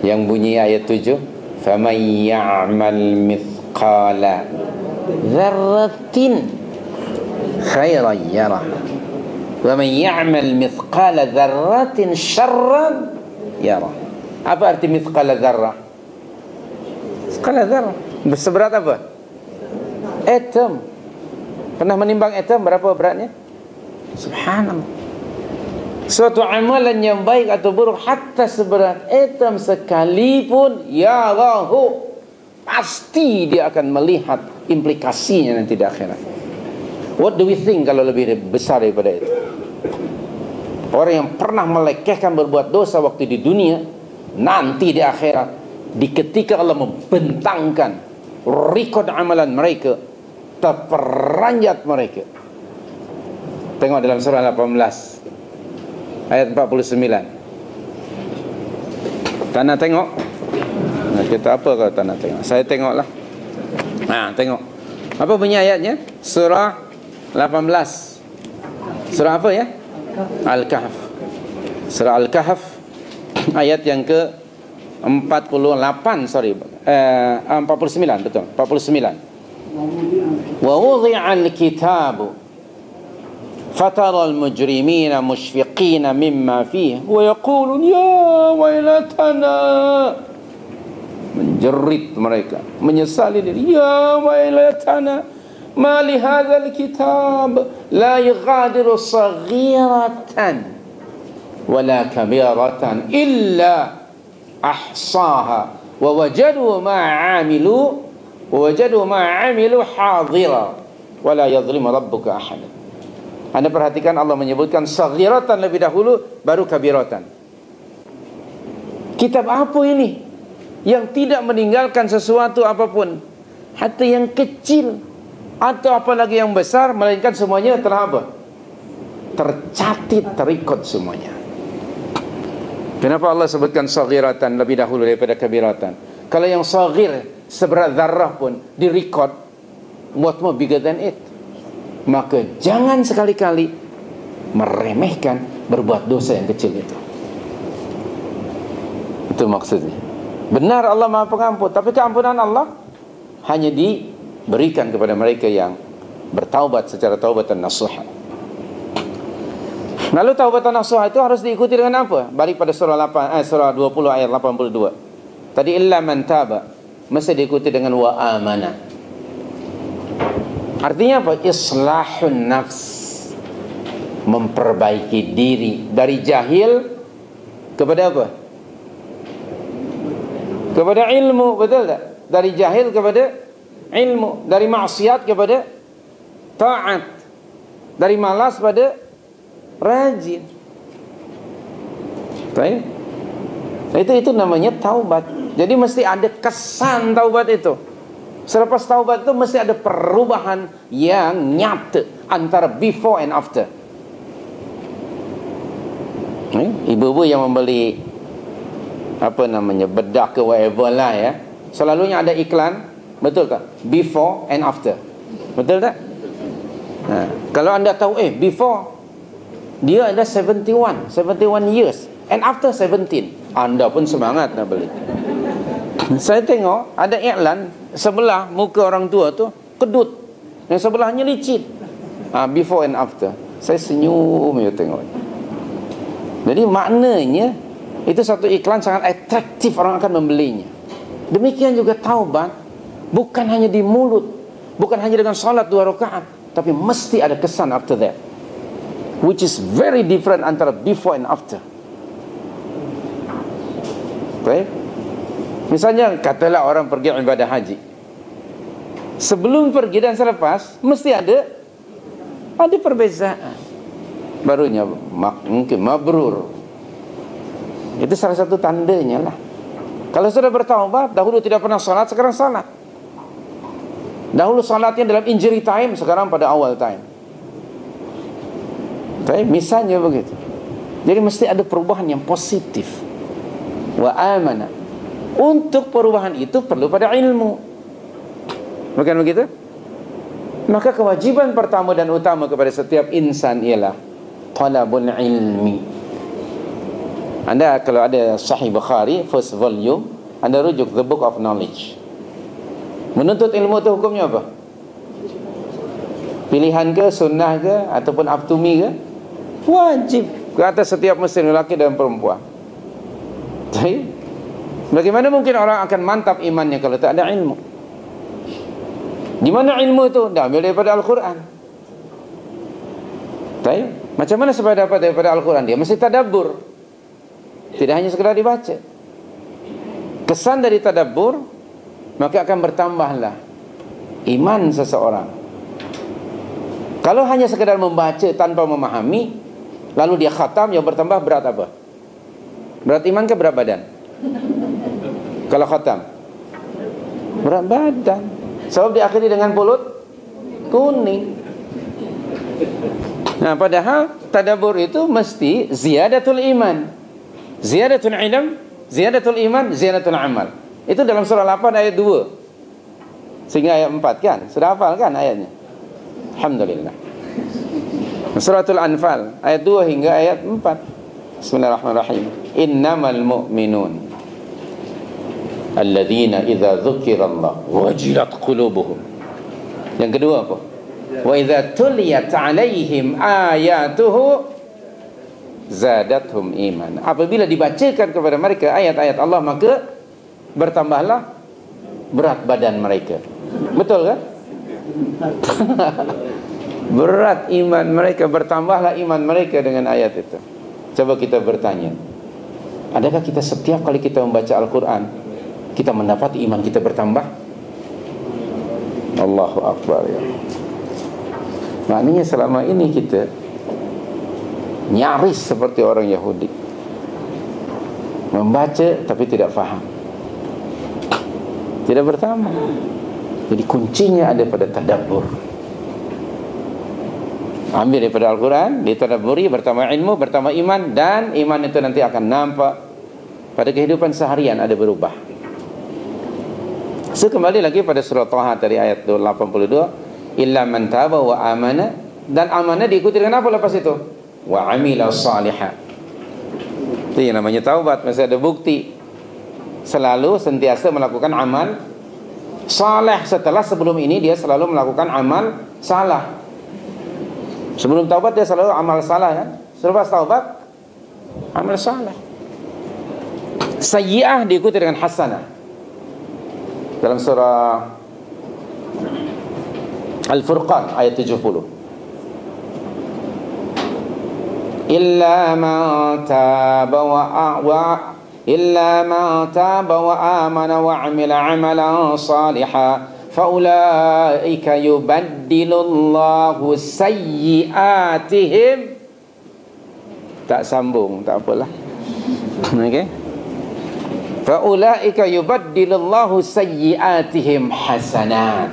A: yang bunyi ayat 7? Faman ya'mal mithqala dzarratin khairan yarah wa man ya'mal mithqala dzarratin syarran yarah. Apa arti mithqala dzarrah? Mithqala dzarrah seberat apa? Atom. Pernah menimbang atom berapa beratnya? Subhanallah. Suatu amalan yang baik atau buruk hatta seberat atom sekalipun, ya Allahu, pasti dia akan melihat implikasinya nanti di akhirat. What do we think kalau lebih besar daripada itu? Orang yang pernah melekehkan berbuat dosa waktu di dunia, nanti di akhirat, di ketika Allah membentangkan rekod amalan mereka, terperanjat mereka. Tengok dalam surah 18 ayat 49. Tanah tengok. Nah, kita apa kalau tanah tengok? Saya tengoklah. Nah, tengok. Apa bunyi ayatnya? Surah 18. Surah apa ya? Al-Kahf. Surah Al-Kahf ayat yang ke 48, 49, betul. 49. Wa wudi'al kitabu fatara al-mujrimina mushfiqina mimma fihi wa yaqulun ya wailatana, menjerit mereka, menyesali diri, ya wailatana ma li hadzal kitab la yughadiru saghiratan wala kabiratan illa ahsaha wa wajadu ma 'amilu hadira wala yadhlimu rabbuka ahada. Anda perhatikan Allah menyebutkan saghiratan lebih dahulu, baru kabiratan. Kitab apa ini yang tidak meninggalkan sesuatu apapun, hatta yang kecil atau apalagi yang besar, melainkan semuanya telah apa? Tercatat, terikut semuanya. Kenapa Allah sebutkan saghiratan lebih dahulu daripada kabiratan? Kalau yang saghir seberat zarrah pun direkod, what more bigger than it? Maka jangan sekali-kali meremehkan berbuat dosa yang kecil itu. Itu maksudnya. Benar Allah Maha Pengampun, tapi keampunan Allah hanya diberikan kepada mereka yang bertaubat secara taubatan nasuha. Lalu taubatan nasuha itu harus diikuti dengan apa? Balik pada surah 20 ayat 82. Tadi illa man taba, mesti diikuti dengan wa amana. Artinya apa? Islahun nafs, memperbaiki diri dari jahil kepada apa? Kepada ilmu, betul tak? Dari jahil kepada ilmu, dari maksiat kepada taat, dari malas pada rajin. Baik? Itu namanya taubat. Jadi mesti ada kesan taubat itu. Selepas taubat itu mesti ada perubahan yang nyata antara before and after. Ibu-ibu yang membeli bedak ke whatever lah ya, selalunya ada iklan, betul tak? Before and after, betul tak? Kalau anda tahu before dia ada 71 years and after 17, anda pun semangat nak beli. Saya tengok ada iklan sebelah muka orang tua tu kedut, yang sebelahnya licin. Before and after. Saya senyum je tengok. Jadi maknanya itu satu iklan sangat atraktif, orang akan membelinya. Demikian juga taubat, bukan hanya di mulut, bukan hanya dengan salat 2 rakaat, tapi mesti ada kesan after that, which is very different antara before and after. Baik. Misalnya katalah orang pergi ibadah haji, sebelum pergi dan selepas mesti ada perbezaan. Barunya mungkin mabrur. Itu salah satu tandanya lah. Kalau sudah bertaubat, dahulu tidak pernah salat, sekarang salat. Dahulu salatnya dalam injury time, sekarang pada awal time. Baik, misalnya begitu. Jadi mesti ada perubahan yang positif. Wa amana. Untuk perubahan itu perlu pada ilmu. Bukan begitu? Maka kewajiban pertama dan utama kepada setiap insan ialah talabul ilmi. Anda kalau ada Sahih Bukhari first volume, anda rujuk The Book of Knowledge. Menuntut ilmu itu hukumnya apa? Pilihan ke, sunnah ke, ataupun up to me ke? Wajib ke atas setiap muslim, lelaki dan perempuan. Jadi, bagaimana mungkin orang akan mantap imannya kalau tak ada ilmu? Di mana ilmu itu? Diambil daripada Al-Quran. Macam mana supaya dapat daripada Al-Quran? Dia mesti tadabbur. Tidak hanya sekedar dibaca. Kesan dari tadabbur, maka akan bertambahlah iman seseorang. Kalau hanya sekedar membaca tanpa memahami, lalu dia khatam, yang bertambah berat apa? Berat iman ke berat badan? Kalau khatam, berat badan. Sebab diakhiri dengan pulut kuning. Nah, padahal tadabbur itu mesti ziyadatul iman, ziyadatul ilm, ziyadatul iman, ziyadatul amal. Itu dalam surah 8 ayat 2 sehingga ayat 4 kan? Sudah hafal kan ayatnya? Alhamdulillah. Suratul Anfal ayat 2 hingga ayat 4. Bismillahirrahmanirrahim. Innamal mu'minun alladzina idza dzukirallah wajilat qulubuhum. Yang kedua apa? Wa idza tuliyat 'alaihim ayatuhu zadathum iman. Apabila dibacakan kepada mereka ayat-ayat Allah, maka bertambahlah berat badan mereka. Betul kan? Berat iman mereka, bertambahlah iman mereka dengan ayat itu. Coba kita bertanya, adakah kita setiap kali kita membaca Al-Quran kita mendapat iman kita bertambah? Allahu Akbar ya. Maknanya selama ini kita nyaris seperti orang Yahudi, membaca tapi tidak faham, tidak bertambah. Jadi kuncinya ada pada tadabbur. Ambil daripada Al-Quran, ditadabburi, bertambah ilmu, bertambah iman, dan iman itu nanti akan nampak pada kehidupan seharian ada berubah. So, kembali lagi pada surah Taha tadi ayat 82, illa man taba wa amana, dan amanah diikuti dengan apa lepas itu? Wa amila salihah. Itu yang namanya taubat, masih ada bukti. Selalu sentiasa melakukan amal saleh. Setelah sebelum ini dia selalu melakukan amal salah. Sebelum taubat dia selalu amal salah kan? Selepas taubat amal salah. Sayyi'ah diikuti dengan hasanah. Dalam surah Al-Furqan ayat 70. Illa man taba wa amana wa amila amalan salihan faulaika yubaddilullahu sayyiatihim. Tak sambung, tak apalah. Okey. Faulaika yubaddilullahu sayyiatihim hasanat.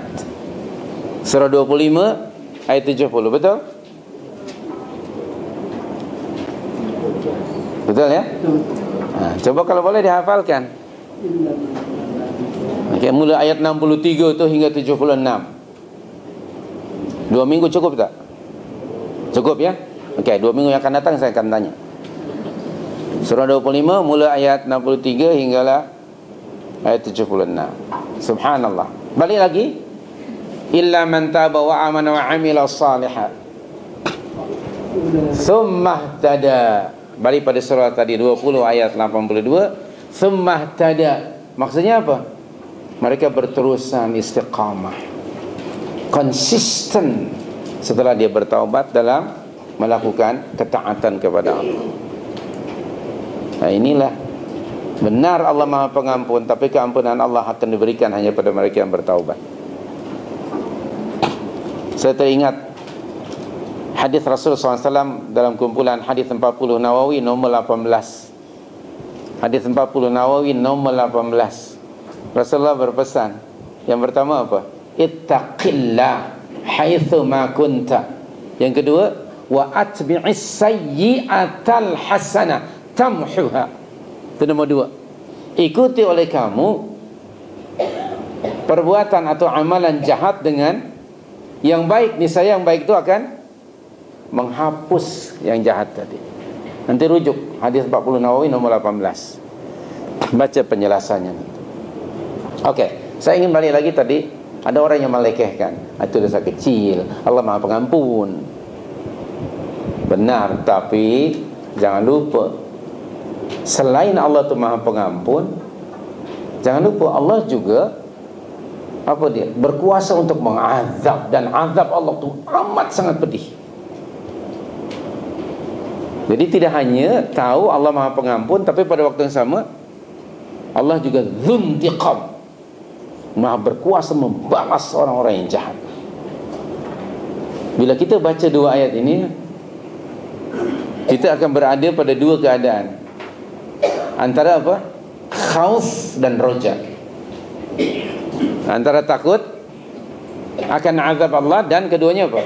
A: Surah 25 ayat 70, betul? Betul ya? Coba kalau boleh dihafalkan. Okay, mula ayat 63 tu hingga 76. 2 minggu cukup tak? Cukup ya? Okey, 2 minggu yang akan datang saya akan tanya. Surah 25 mula ayat 63 hinggalah ayat 76. Subhanallah. Balik lagi. Illa man taba wa amana wa amila salihan thumma ihtada. Balik pada surah tadi 20 ayat 82. Thumma ihtada. Maksudnya apa? Mereka berterusan istiqamah, konsisten setelah dia bertaubat dalam melakukan ketaatan kepada Allah. Nah, inilah benar Allah Maha Pengampun, tapi keampunan Allah akan diberikan hanya pada mereka yang bertaubat. Saya teringat hadis Rasulullah SAW dalam kumpulan hadis 40 Nawawi nomor 18. Hadis 40 Nawawi nomor 18. Rasulullah berpesan, yang pertama apa? Ittaqillah haitsu ma kunta. Yang kedua, wa atbi'is sayyi'atal hasanah tamhuha. Itu nomor 2. Ikuti oleh kamu perbuatan atau amalan jahat dengan yang baik, niscaya yang baik itu akan menghapus yang jahat tadi. Nanti rujuk hadis 40 Nawawi nomor 18. Baca penjelasannya. Okey, saya ingin balik lagi tadi Ada orang yang melekehkan, itu dosa kecil, Allah Maha Pengampun. Benar, tapi jangan lupa, selain Allah itu Maha Pengampun, jangan lupa Allah juga berkuasa untuk mengazab, dan azab Allah itu amat sangat pedih. Jadi tidak hanya tahu Allah Maha Pengampun, tapi pada waktu yang sama Allah juga dzuntiqam, Maha berkuasa membalas orang-orang yang jahat. Bila kita baca dua ayat ini, kita akan berada pada dua keadaan, antara apa? Khauf dan roja. Antara takut akan azab Allah, dan keduanya apa?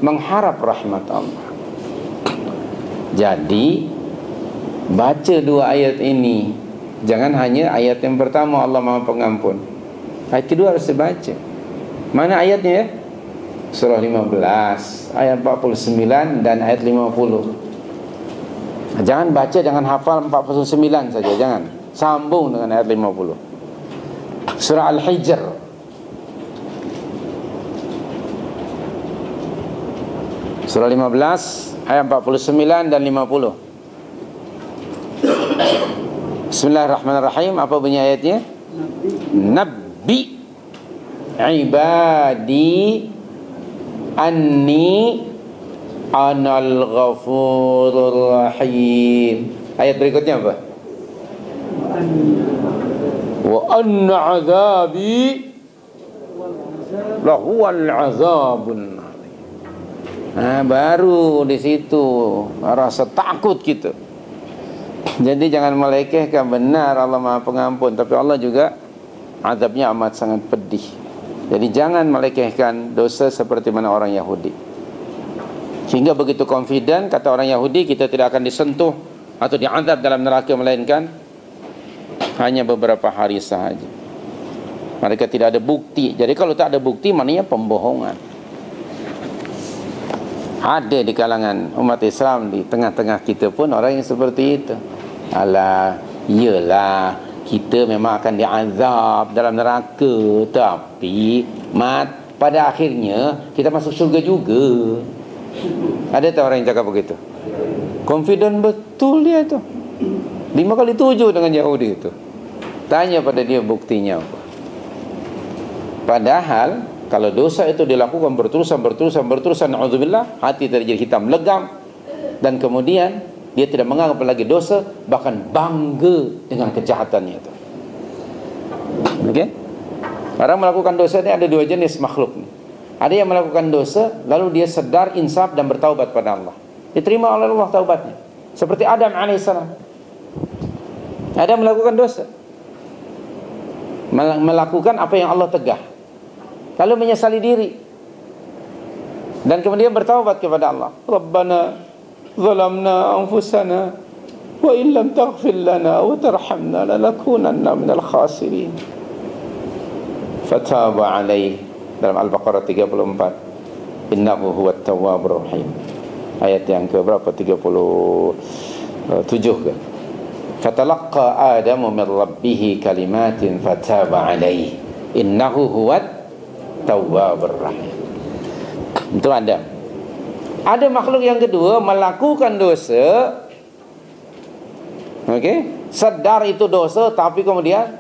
A: Mengharap rahmat Allah. Jadi baca dua ayat ini, jangan hanya ayat yang pertama Allah Maha Pengampun, ayat kedua harus dibaca. Mana ayatnya ya? Surah 15 ayat 49 dan ayat 50. Jangan baca, jangan hafal 49 saja, jangan. Sambung dengan ayat 50. Surah Al-Hijr Surah 15 ayat 49 dan 50. Bismillahirrahmanirrahim. Apa bunyi ayatnya? Nabbi ibadi anni anal ghafurur rahim. Ayat berikutnya apa? Wa anna azabi lahuwal azabun. Nah, baru di situ rasa takut kita. Jadi jangan melekehkan, benar Allah Maha Pengampun, tapi Allah juga azabnya amat sangat pedih. Jadi jangan melekehkan dosa seperti mana orang Yahudi, sehingga begitu confident kata orang Yahudi, kita tidak akan disentuh atau diazab dalam neraka, melainkan hanya beberapa hari sahaja. Mereka tidak ada bukti. Jadi kalau tak ada bukti, maknanya pembohongan. Ada di kalangan umat Islam, di tengah-tengah kita pun orang yang seperti itu. Alah, iyalah, kita memang akan diazab dalam neraka, tapi pada akhirnya kita masuk syurga juga. Ada tak orang yang cakap begitu? Confident betul dia tu. 5 kali 7 dengan Yahudi itu. Tanya pada dia buktinya apa. Padahal kalau dosa itu dilakukan berterusan, na'udzubillah, hati terjadi hitam legam, dan kemudian dia tidak menganggap lagi dosa, bahkan bangga dengan kejahatannya itu. Oke? Orang melakukan dosa ini ada dua jenis makhluk. Ada yang melakukan dosa, lalu dia sedar, insaf, dan bertaubat pada Allah. Diterima oleh Allah taubatnya. Seperti Adam alaihissalam. Adam melakukan dosa, melakukan apa yang Allah tegah, lalu menyesali diri, dan kemudian bertaubat kepada Allah. Rabbana zalamna anfusana wa illam taghfir lana wa tarhamna lanakunanna minal khasirin. Fataba alaih, dalam Al-Baqarah 34. Innahu huwat tawwabur rahim. Ayat yang ke berapa? 37 ke? Fatalaqqa Adamu min rabbih kalimatin fataba alaih. Innahu huwat tawwabur rahim. Itu Adam. Ada makhluk yang kedua melakukan dosa, sadar itu dosa, tapi kemudian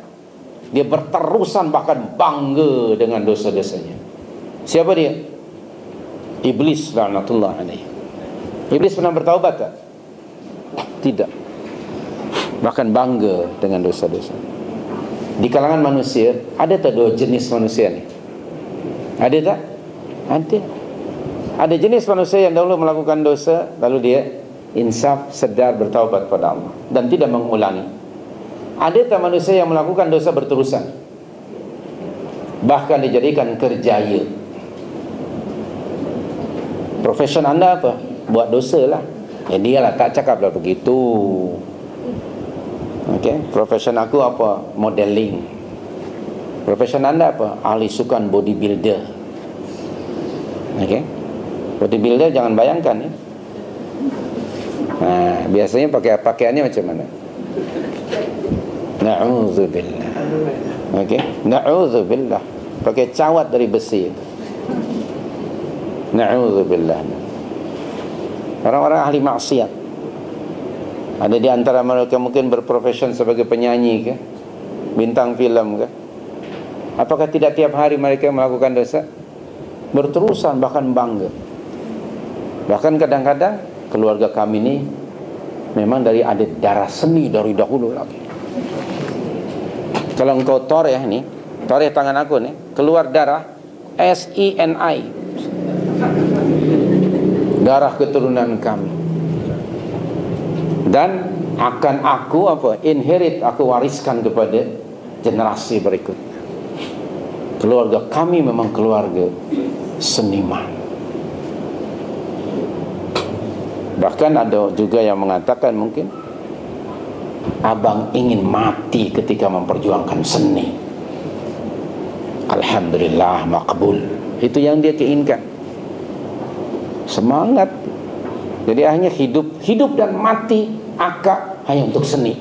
A: dia berterusan, bahkan bangga dengan dosa-dosanya. Siapa dia? Iblis laknatullah alaihi. Iblis pernah bertaubat tak? Tidak. Bahkan bangga dengan dosa-dosa. Di kalangan manusia ada tak dua jenis manusia ni? Ada tak? Ada. Ada jenis manusia yang dahulu melakukan dosa, lalu dia insaf, sedar, bertaubat pada Allah dan tidak mengulangi. Ada tak manusia yang melakukan dosa berterusan, bahkan dijadikan kerjaya? Profesion anda apa? Buat dosa lah. Ya dialah, tak cakap lah begitu. Profesion aku apa? Modeling. Profesion anda apa? Ahli sukan bodybuilder. Bodybuilder jangan bayangkan ya. Nah, biasanya pakaiannya macam mana? Na'udzubillah. Na'udzubillah. pakai cawat dari besi itu. Na'udzubillah. Orang-orang ahli maksiat. Ada di antara mereka mungkin berprofesion sebagai penyanyi ke, bintang film ke. Apakah tidak tiap hari mereka melakukan dosa? Berterusan, bahkan bangga. Bahkan kadang-kadang keluarga kami ini memang dari ada darah seni dari dahulu lagi. Kalau engkau toreh nih, toreh tangan aku nih, keluar darah SENI, darah keturunan kami. Dan akan aku inherit, aku wariskan kepada generasi berikutnya. Keluarga kami memang keluarga seniman. Bahkan ada juga yang mengatakan mungkin abang ingin mati ketika memperjuangkan seni. Alhamdulillah makbul. Itu yang dia keinginkan. Semangat. Jadi hanya hidup dan mati akak hanya untuk seni.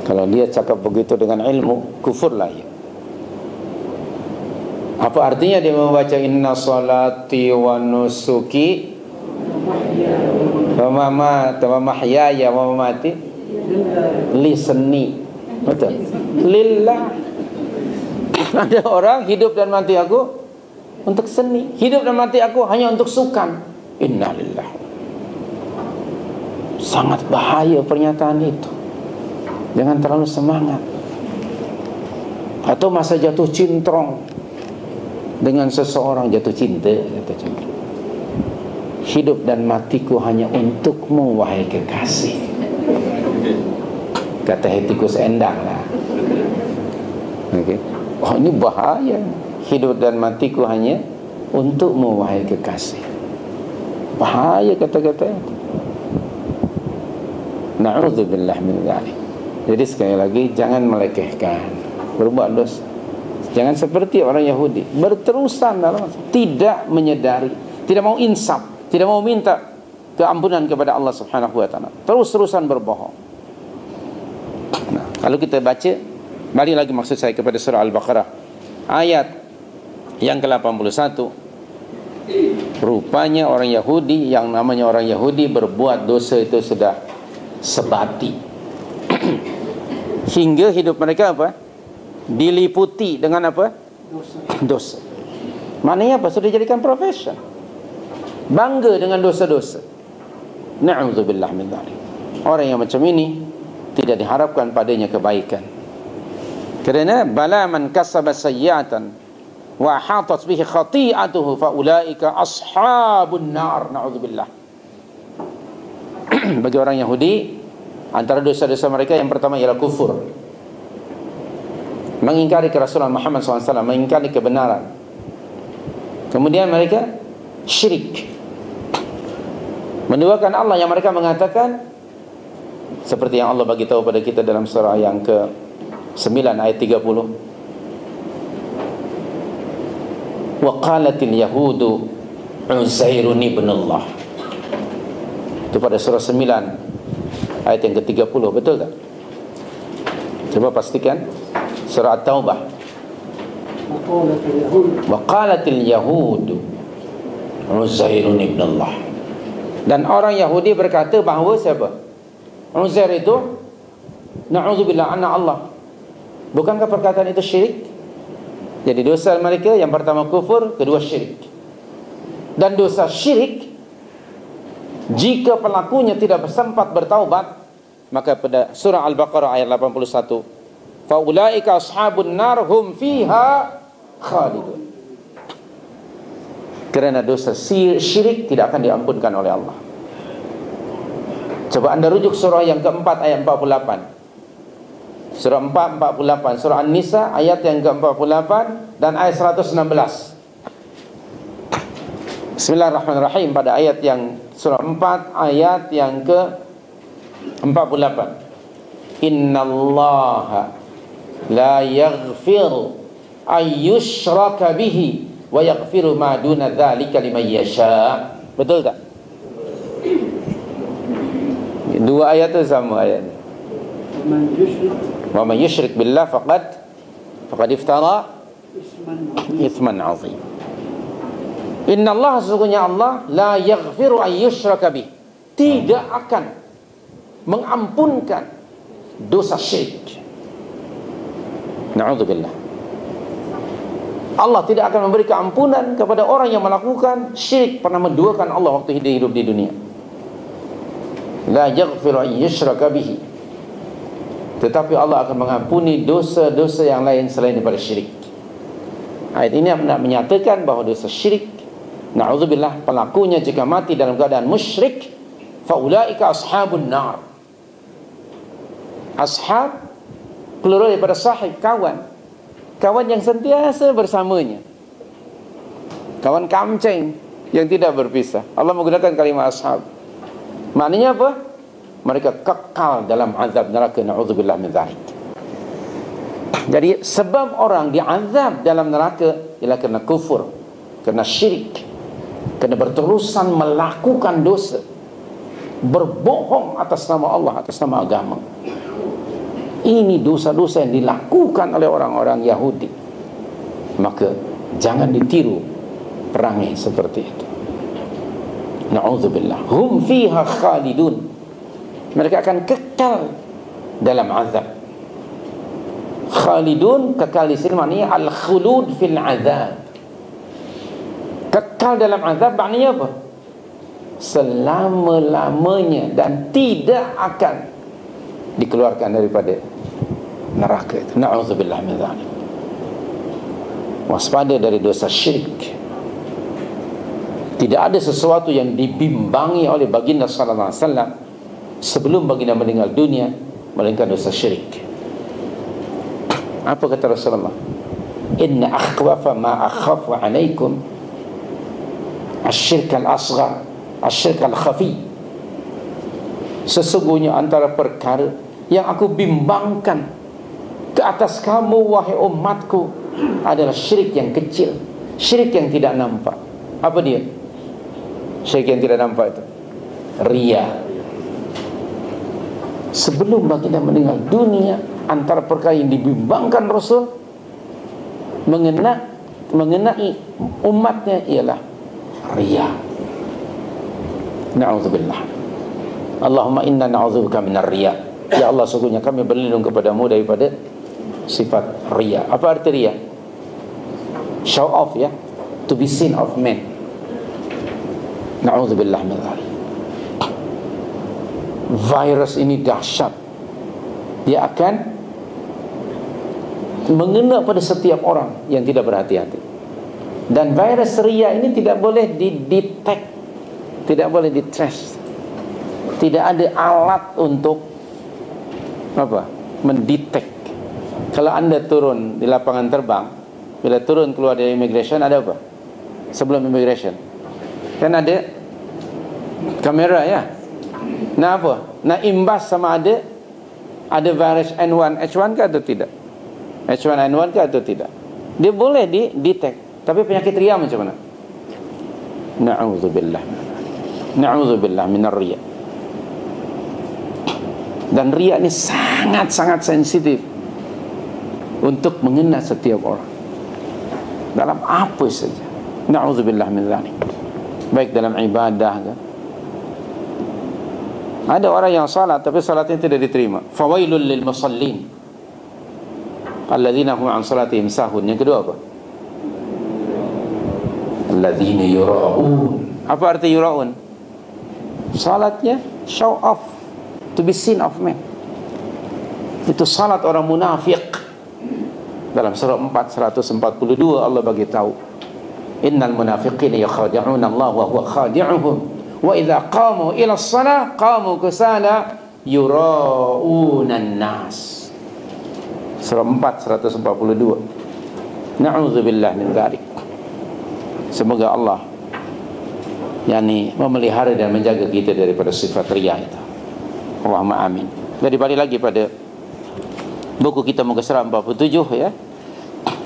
A: Kalau dia cakap begitu dengan ilmu, kufur lah ya. Apa artinya dia membaca inna salati wa nusuki wa mahyaya wa mamati li seni. Betul. Lillah. Ada orang hidup dan mati aku untuk seni, hidup dan mati aku hanya untuk sukan. Innalillah. Sangat bahaya pernyataan itu. Jangan terlalu semangat. Atau masa jatuh cintrong dengan seseorang, jatuh cinta, hidup dan matiku hanya untukmu wahai kekasih. Kata Hetikus Endang lah. Okay. Oh, ini bahaya. Hidup dan matiku hanya untukmu wahai kekasih. Bahaya kata-kata itu. Na'udzubillah min dzalik. Jadi sekali lagi, jangan melekehkan berbuat dosa. Jangan seperti orang Yahudi, berterusan dalam tidak menyadari, tidak mau insaf, tidak mau minta keampunan kepada Allah Subhanahu wa taala. Terus-terusan berbohong. Nah, kalau kita baca, balik lagi maksud saya kepada surah Al-Baqarah ayat yang ke-81. Rupanya orang Yahudi, yang namanya orang Yahudi berbuat dosa itu sudah sebati. Hingga hidup mereka apa? Diliputi dengan apa? Dosa. Maknanya apa? Sudah jadikan profesion. Bangga dengan dosa-dosa. Na'udzubillah min dzalik. Orang yang macam ini tidak diharapkan padanya kebaikan. Kerana bala man kasaba sayyi'atan wa hatat bihi khati'atuhu fa ulaika ashabun nar. Na'udzubillah. Bagi orang Yahudi, antara dosa-dosa mereka yang pertama ialah kufur, mengingkari kerasulan Muhammad SAW, mengingkari kebenaran. Kemudian mereka syirik, menduakan Allah, yang mereka mengatakan seperti yang Allah bagi tahu pada kita dalam surah yang ke-9 ayat 30. Wa qalatil yahudu Uzairun ibn Allah. Itu pada surah 9 ayat yang ke-30, betul tak? Coba pastikan. Surah At-Taubah. Wa qalatil yahudu Uzairun ibn Allah. Dan orang Yahudi berkata bahawa siapa? Uzair itu, na'udzubillah, anak Allah. Bukankah perkataan itu syirik? Jadi dosa mereka yang pertama kufur, kedua syirik. Dan dosa syirik, jika pelakunya tidak sempat bertaubat, maka pada surah Al-Baqarah ayat 81, faulaika ashabun nar hum fiha khalidun. Kerana dosa syirik tidak akan diampunkan oleh Allah. Coba anda rujuk surah yang keempat ayat 48. Surah 4, 48. Surah An-Nisa ayat yang ke-48 dan ayat 116. Bismillahirrahmanirrahim. Pada ayat yang surah 4 ayat yang ke-48. Innallaha la yaghfir ayyushraka bihi wa yaghfiru ma duna dzalika liman yasha. Betul tak? Dua ayat itu sama ayat. Wa man yusyrik billah faqad faqad iftara ithman 'azim. Inna Allah, sesungguhnya Allah, la yaghfiru an yushraka bih, tidak akan mengampunkan dosa syirik. Na'udzubillah. Allah tidak akan memberi keampunan kepada orang yang melakukan syirik, pernah menduakan Allah waktu hidup di dunia. La yaghfiru an yushraka bihi, tetapi Allah akan mengampuni dosa-dosa yang lain selain daripada syirik. Ayat ini menyatakan bahawa dosa syirik, na'udzubillah, pelakunya jika mati dalam keadaan musyrik, faulaika ashabun nar. Ashab keluar daripada sahib, kawan yang sentiasa bersamanya, kawan kamceng yang tidak berpisah. Allah menggunakan kalimat ashab. Maknanya apa? Mereka kekal dalam azab neraka, na'udzubillah min dzalik. Jadi sebab orang diazab dalam neraka ialah kerana kufur, kerana syirik, kerana berterusan melakukan dosa, berbohong atas nama Allah, atas nama agama. Ini dosa-dosa yang dilakukan oleh orang-orang Yahudi. Maka jangan ditiru perangai seperti itu. Na'udzubillah. Hum fiha khalidun. Mereka akan kekal dalam azab. Khalidun, kekal di sini maknanya al-khulud fil azab. Kekal dalam azab maknanya apa? Selama-lamanya, dan tidak akan dikeluarkan daripada neraka itu. Na'udzubillah min dzalik. Waspada dari dosa syirik. Tidak ada sesuatu yang dibimbangi oleh baginda sallallahu alaihi wasallam sebelum baginda meninggal dunia melainkan dosa syirik. Apa kata Rasulullah? Inna akhwafa ma akhafu alaikum asyirk al-asghar, asyirk al-khafi. Sesungguhnya antara perkara yang aku bimbangkan ke atas kamu wahai umatku adalah syirik yang kecil, syirik yang tidak nampak. Apa dia? Syirik yang tidak nampak itu riya. Sebelum baginda meninggal dunia, antara perkara yang dibimbangkan Rasul mengenai umatnya ialah riya. Na'udzubillah. Allahumma inna na'udzubika minar riya. Ya Allah, sesungguhnya kami berlindung kepadamu daripada sifat riya. Apa arti riya? Show off, ya, to be seen of men. Na'udzubillah min dzalik. Virus ini dahsyat. Dia akan mengena pada setiap orang yang tidak berhati-hati. Dan virus riya ini tidak boleh didetect, tidak boleh ditrace. Tidak ada alat untuk apa? Mendetek. Kalau anda turun di lapangan terbang, bila turun keluar dari immigration, ada apa? Sebelum immigration kan ada kamera, ya. Nah apa? Nah imbas sama ada virus N1, H1 ke atau tidak? H1N1 ke atau tidak? Dia boleh di-detect. Tapi penyakit riya macam mana? Na'udzubillah. Na'udzubillah minar riya. Dan riya ini sangat-sangat sensitif untuk mengena setiap orang dalam apa saja. Na'udzubillah min dzalik. Baik dalam ibadah kan. Ada orang yang salat tapi salatnya tidak diterima. Fawailul lil musallin alladzina hum an salatihim sahun. Yang kedua apa? Alladzina yura'un. Apa arti yura'un? Salatnya show off, to be seen of men. Itu salat orang munafik. Dalam surah 442 Allah bagi tahu, innal munafiqina yakhadi'una Allah wa huwa khadi'uhum wa idza qamu ila as-salah qamu kusala yura'una an-nas. Surah 4 142. Na'udzubillah min dzalik. Semoga Allah memelihara dan menjaga kita daripada sifat riya itu. Allahumma amin. Jadi balik lagi pada buku kita muka surat 47, ya.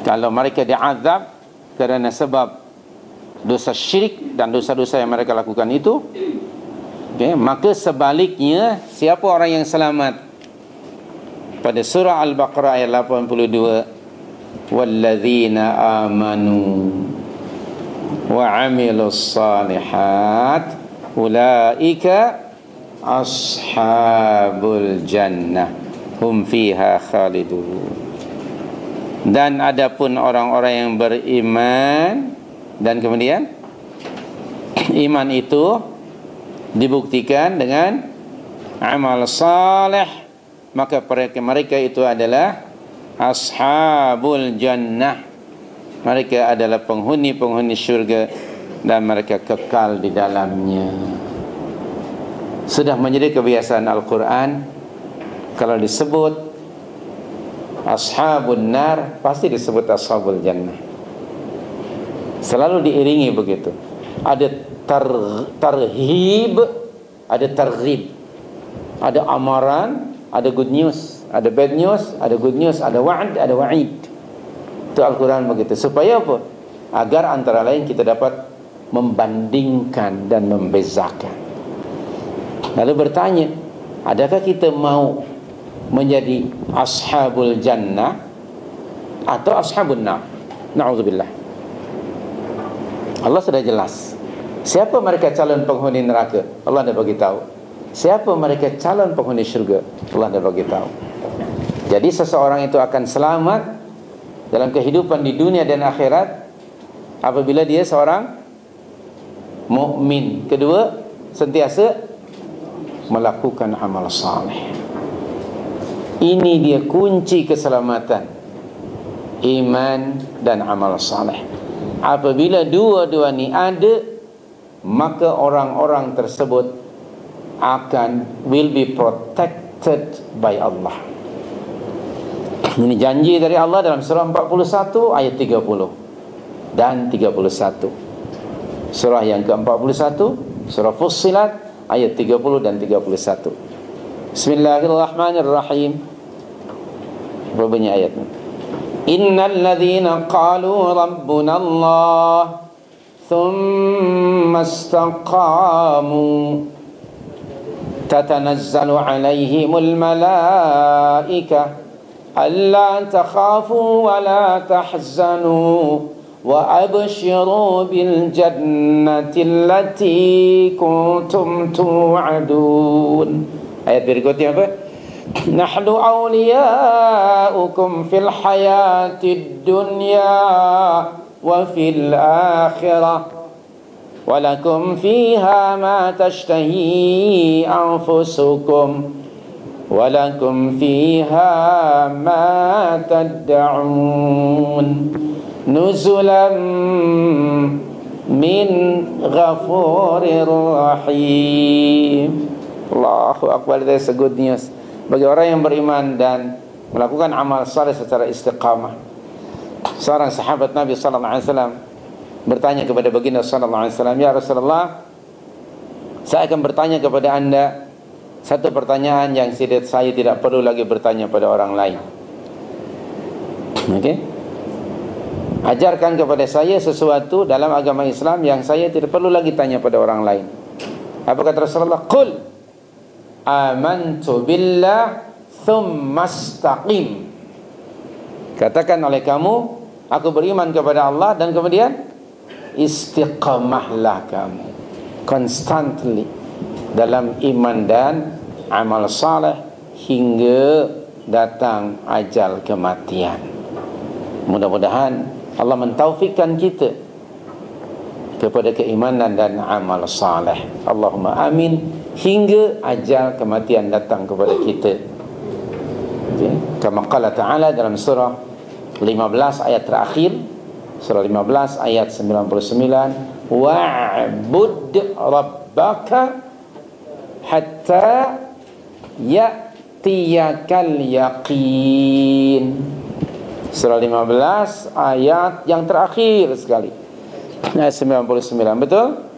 A: Kalau mereka diazab kerana sebab dosa syirik dan dosa-dosa yang mereka lakukan itu, okay, maka sebaliknya siapa orang yang selamat? Pada surah Al-Baqarah ayat 82, walladzina amanu wa 'amilus shalihat ulaika ashabul jannah hum fiha khalidun. Dan adapun orang-orang yang beriman, dan kemudian iman itu dibuktikan dengan amal saleh, maka mereka itu adalah ashabul jannah. Mereka adalah penghuni-penghuni syurga dan mereka kekal di dalamnya. Sudah menjadi kebiasaan Al-Quran, kalau disebut ashabun nar, pasti disebut ashabul jannah. Selalu diiringi begitu. Ada tarhib, ada targhib, ada amaran, ada good news, ada bad news, ada good news, ada wa'd, ada wa'id. Itu Al-Quran begitu. Supaya apa? Agar antara lain kita dapat membandingkan dan membezakan. Lalu bertanya, adakah kita mau menjadi ashabul jannah atau ashabun nar? Na'udzubillah. Allah sudah jelas siapa mereka calon penghuni neraka, Allah dah bagi tahu. Siapa mereka calon penghuni syurga, Allah dah bagi tahu. Jadi seseorang itu akan selamat dalam kehidupan di dunia dan akhirat apabila dia seorang mukmin. Kedua, sentiasa melakukan amal saleh. Ini dia kunci keselamatan, iman dan amal saleh. Apabila dua-dua ni ada, maka orang-orang tersebut will be protected by Allah. Ini janji dari Allah dalam surah 41 ayat 30 dan 31. Surah yang ke-41, surah Fussilat ayat 30 dan 31. Bismillahirrahmanirrahim. Apa bunyi ayatnya? Innal ladzina qalu rabbuna Allah thumma istaqamu tatanazzalu alaihimul malaikah alla takhafu wa la tahzanu wa abshiru bil jannati allati kuntum tu'adun. Ayat berikutnya apa? Nahnu awliya'ukum fil hayatid dunya wa fil akhirah wa lakum fiha ma tashtahi anfusukum wa lakum fiha ma tad'un nuzulan min ghafurir rahim. Allahu Akbar. That's a good news bagi orang yang beriman dan melakukan amal saleh secara istiqamah. Seorang sahabat Nabi sallallahu alaihi wasallam bertanya kepada baginda sallallahu alaihi wasallam, "Ya Rasulullah, saya akan bertanya kepada Anda satu pertanyaan yang saya tidak perlu lagi bertanya pada orang lain. Okey? Ajarkan kepada saya sesuatu dalam agama Islam yang saya tidak perlu lagi tanya pada orang lain." Apa kata Rasulullah? Qul amantu billah thumma istaqim. Katakan oleh kamu, aku beriman kepada Allah, dan kemudian istiqamahlah kamu constantly dalam iman dan amal saleh hingga datang ajal kematian. Mudah-mudahan Allah mentaufikkan kita kepada keimanan dan amal saleh. Allahumma amin. Hingga ajal kematian datang kepada kita. Kama qala ta'ala dalam surah 15 ayat terakhir, surah 15 ayat 99, wa'bud rabbaka hatta ya'tiyakal yaqin. Surah 15 ayat yang terakhir sekali, ayat 99, betul?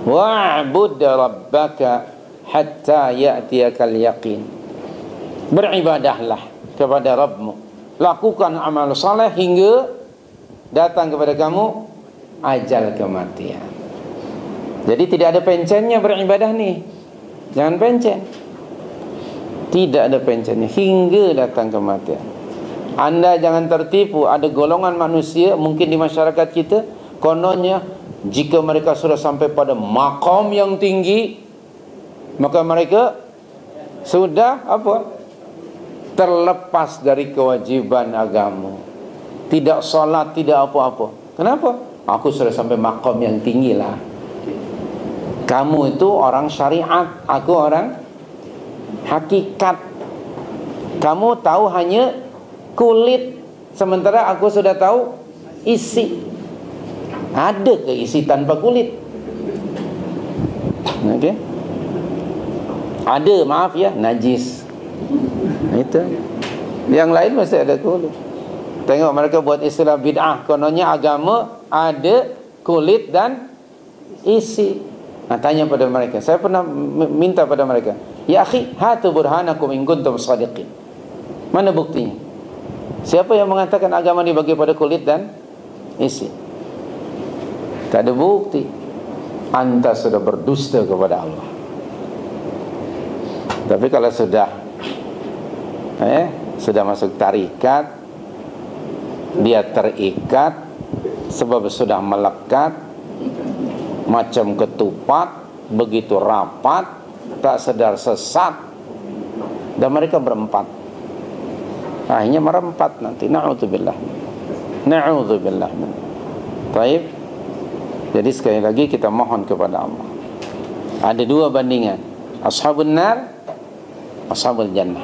A: Wa'bud rabbaka hatta ya'tiyakal yaqin. Beribadahlah kepada Rabbmu, lakukan amal saleh hingga datang kepada kamu ajal kematian. Jadi tidak ada pencennya beribadah nih. Jangan pencen. Tidak ada pencennya hingga datang kematian. Anda jangan tertipu. Ada golongan manusia mungkin di masyarakat kita, kononnya jika mereka sudah sampai pada maqam yang tinggi, maka mereka sudah apa? Terlepas dari kewajiban agama. Tidak solat, tidak apa-apa. Kenapa? Aku sudah sampai maqam yang tinggi lah. Kamu itu orang syariat, aku orang hakikat. Kamu tahu hanya kulit, sementara aku sudah tahu isi. Ada ke isi tanpa kulit? Okey. Ada, maaf ya, najis. Itu. Yang lain masih ada kulit. Tengok mereka buat istilah bid'ah, kononnya agama ada kulit dan isi. Nah, tanya pada mereka. Saya pernah minta pada mereka, ya akhi, hatu burhanakum in kuntum shadiqin. Mana buktinya? Siapa yang mengatakan agama dibagi pada kulit dan isi? Tak ada bukti. Anda sudah berdusta kepada Allah. Tapi kalau sudah masuk tarikat, dia terikat sebab sudah melekat macam ketupat, begitu rapat, tak sedar sesat, dan mereka berempat. Akhirnya merempat nanti. Na'udzubillah. Na'udzubillah. Baik. Jadi sekali lagi kita mohon kepada Allah. Ada dua bandingan, ashabun nar, ashabul jannah.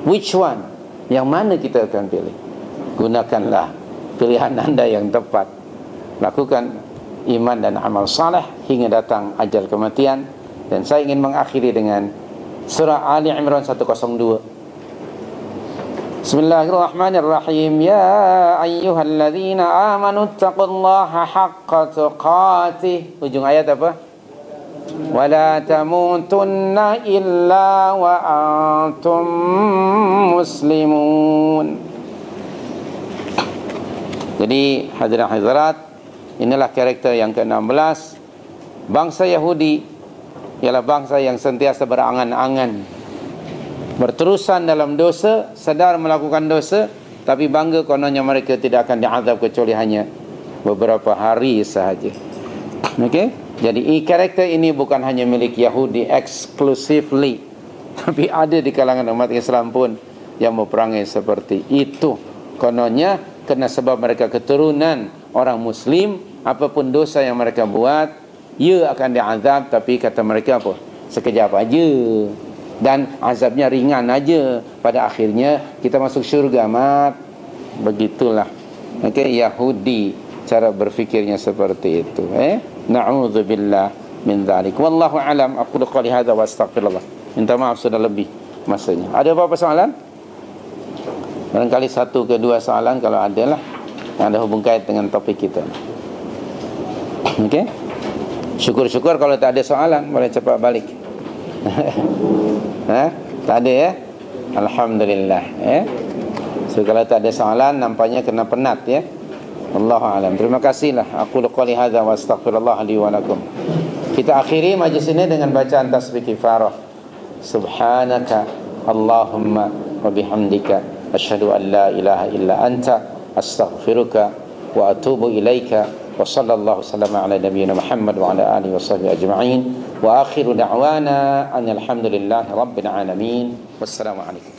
A: Which one? Yang mana kita akan pilih? Gunakanlah pilihan anda yang tepat. Lakukan iman dan amal saleh hingga datang ajal kematian. Dan saya ingin mengakhiri dengan surah Ali Imran 102. Bismillahirrahmanirrahim. Ya ayyuhalladzina amanu taqullaha haqqa tuqatih. Ujung ayat apa? Wala tamutunna illa wa antum muslimun. Jadi hadirin hadirat, inilah karakter yang ke-16. Bangsa Yahudi ialah bangsa yang sentiasa berangan-angan, berterusan dalam dosa, sedar melakukan dosa, tapi bangga kononnya mereka tidak akan diazab kecuali hanya beberapa hari sahaja. Okey? Jadi karakter ini bukan hanya milik Yahudi exclusively, tapi ada di kalangan umat Islam pun yang berperangai seperti itu. Kononnya kerana sebab mereka keturunan orang Muslim, apapun dosa yang mereka buat, ia akan diazab, tapi kata mereka apa? Sekejap aja, dan azabnya ringan aja. Pada akhirnya kita masuk syurga, mat. Begitulah. Okey, Yahudi cara berfikirnya seperti itu. Na'udzubillah min dzalik. Wallahu alam. Aku qali hadza wa astaghfirullah. Minta maaf sudah lebih masanya. Ada apa-apa soalan? Barangkali satu ke dua soalan kalau ada lah, yang ada hubung kait dengan topik kita. Okey. Syukur-syukur kalau tak ada soalan, boleh cepat balik. Tak ada ya? Alhamdulillah ya. So kalau tak ada soalan, nampaknya kena penat ya. Wallahu a'lam. Terima kasihlah. Aku qouli hadza wa astaghfirullah li wa lakum. Kita akhiri majlis ini dengan bacaan tasbih kifarah. Subhanaka Allahumma wa bihamdika asyhadu an la ilaha illa anta astaghfiruka wa atubu ilaika. Wa sallallahu sallama ala nabiyyina Muhammad wa ala alihi wa sahbihi ajma'in. Wa akhiru da'wana anil hamdulillahi rabbil alamin. Wassalamu alaikum.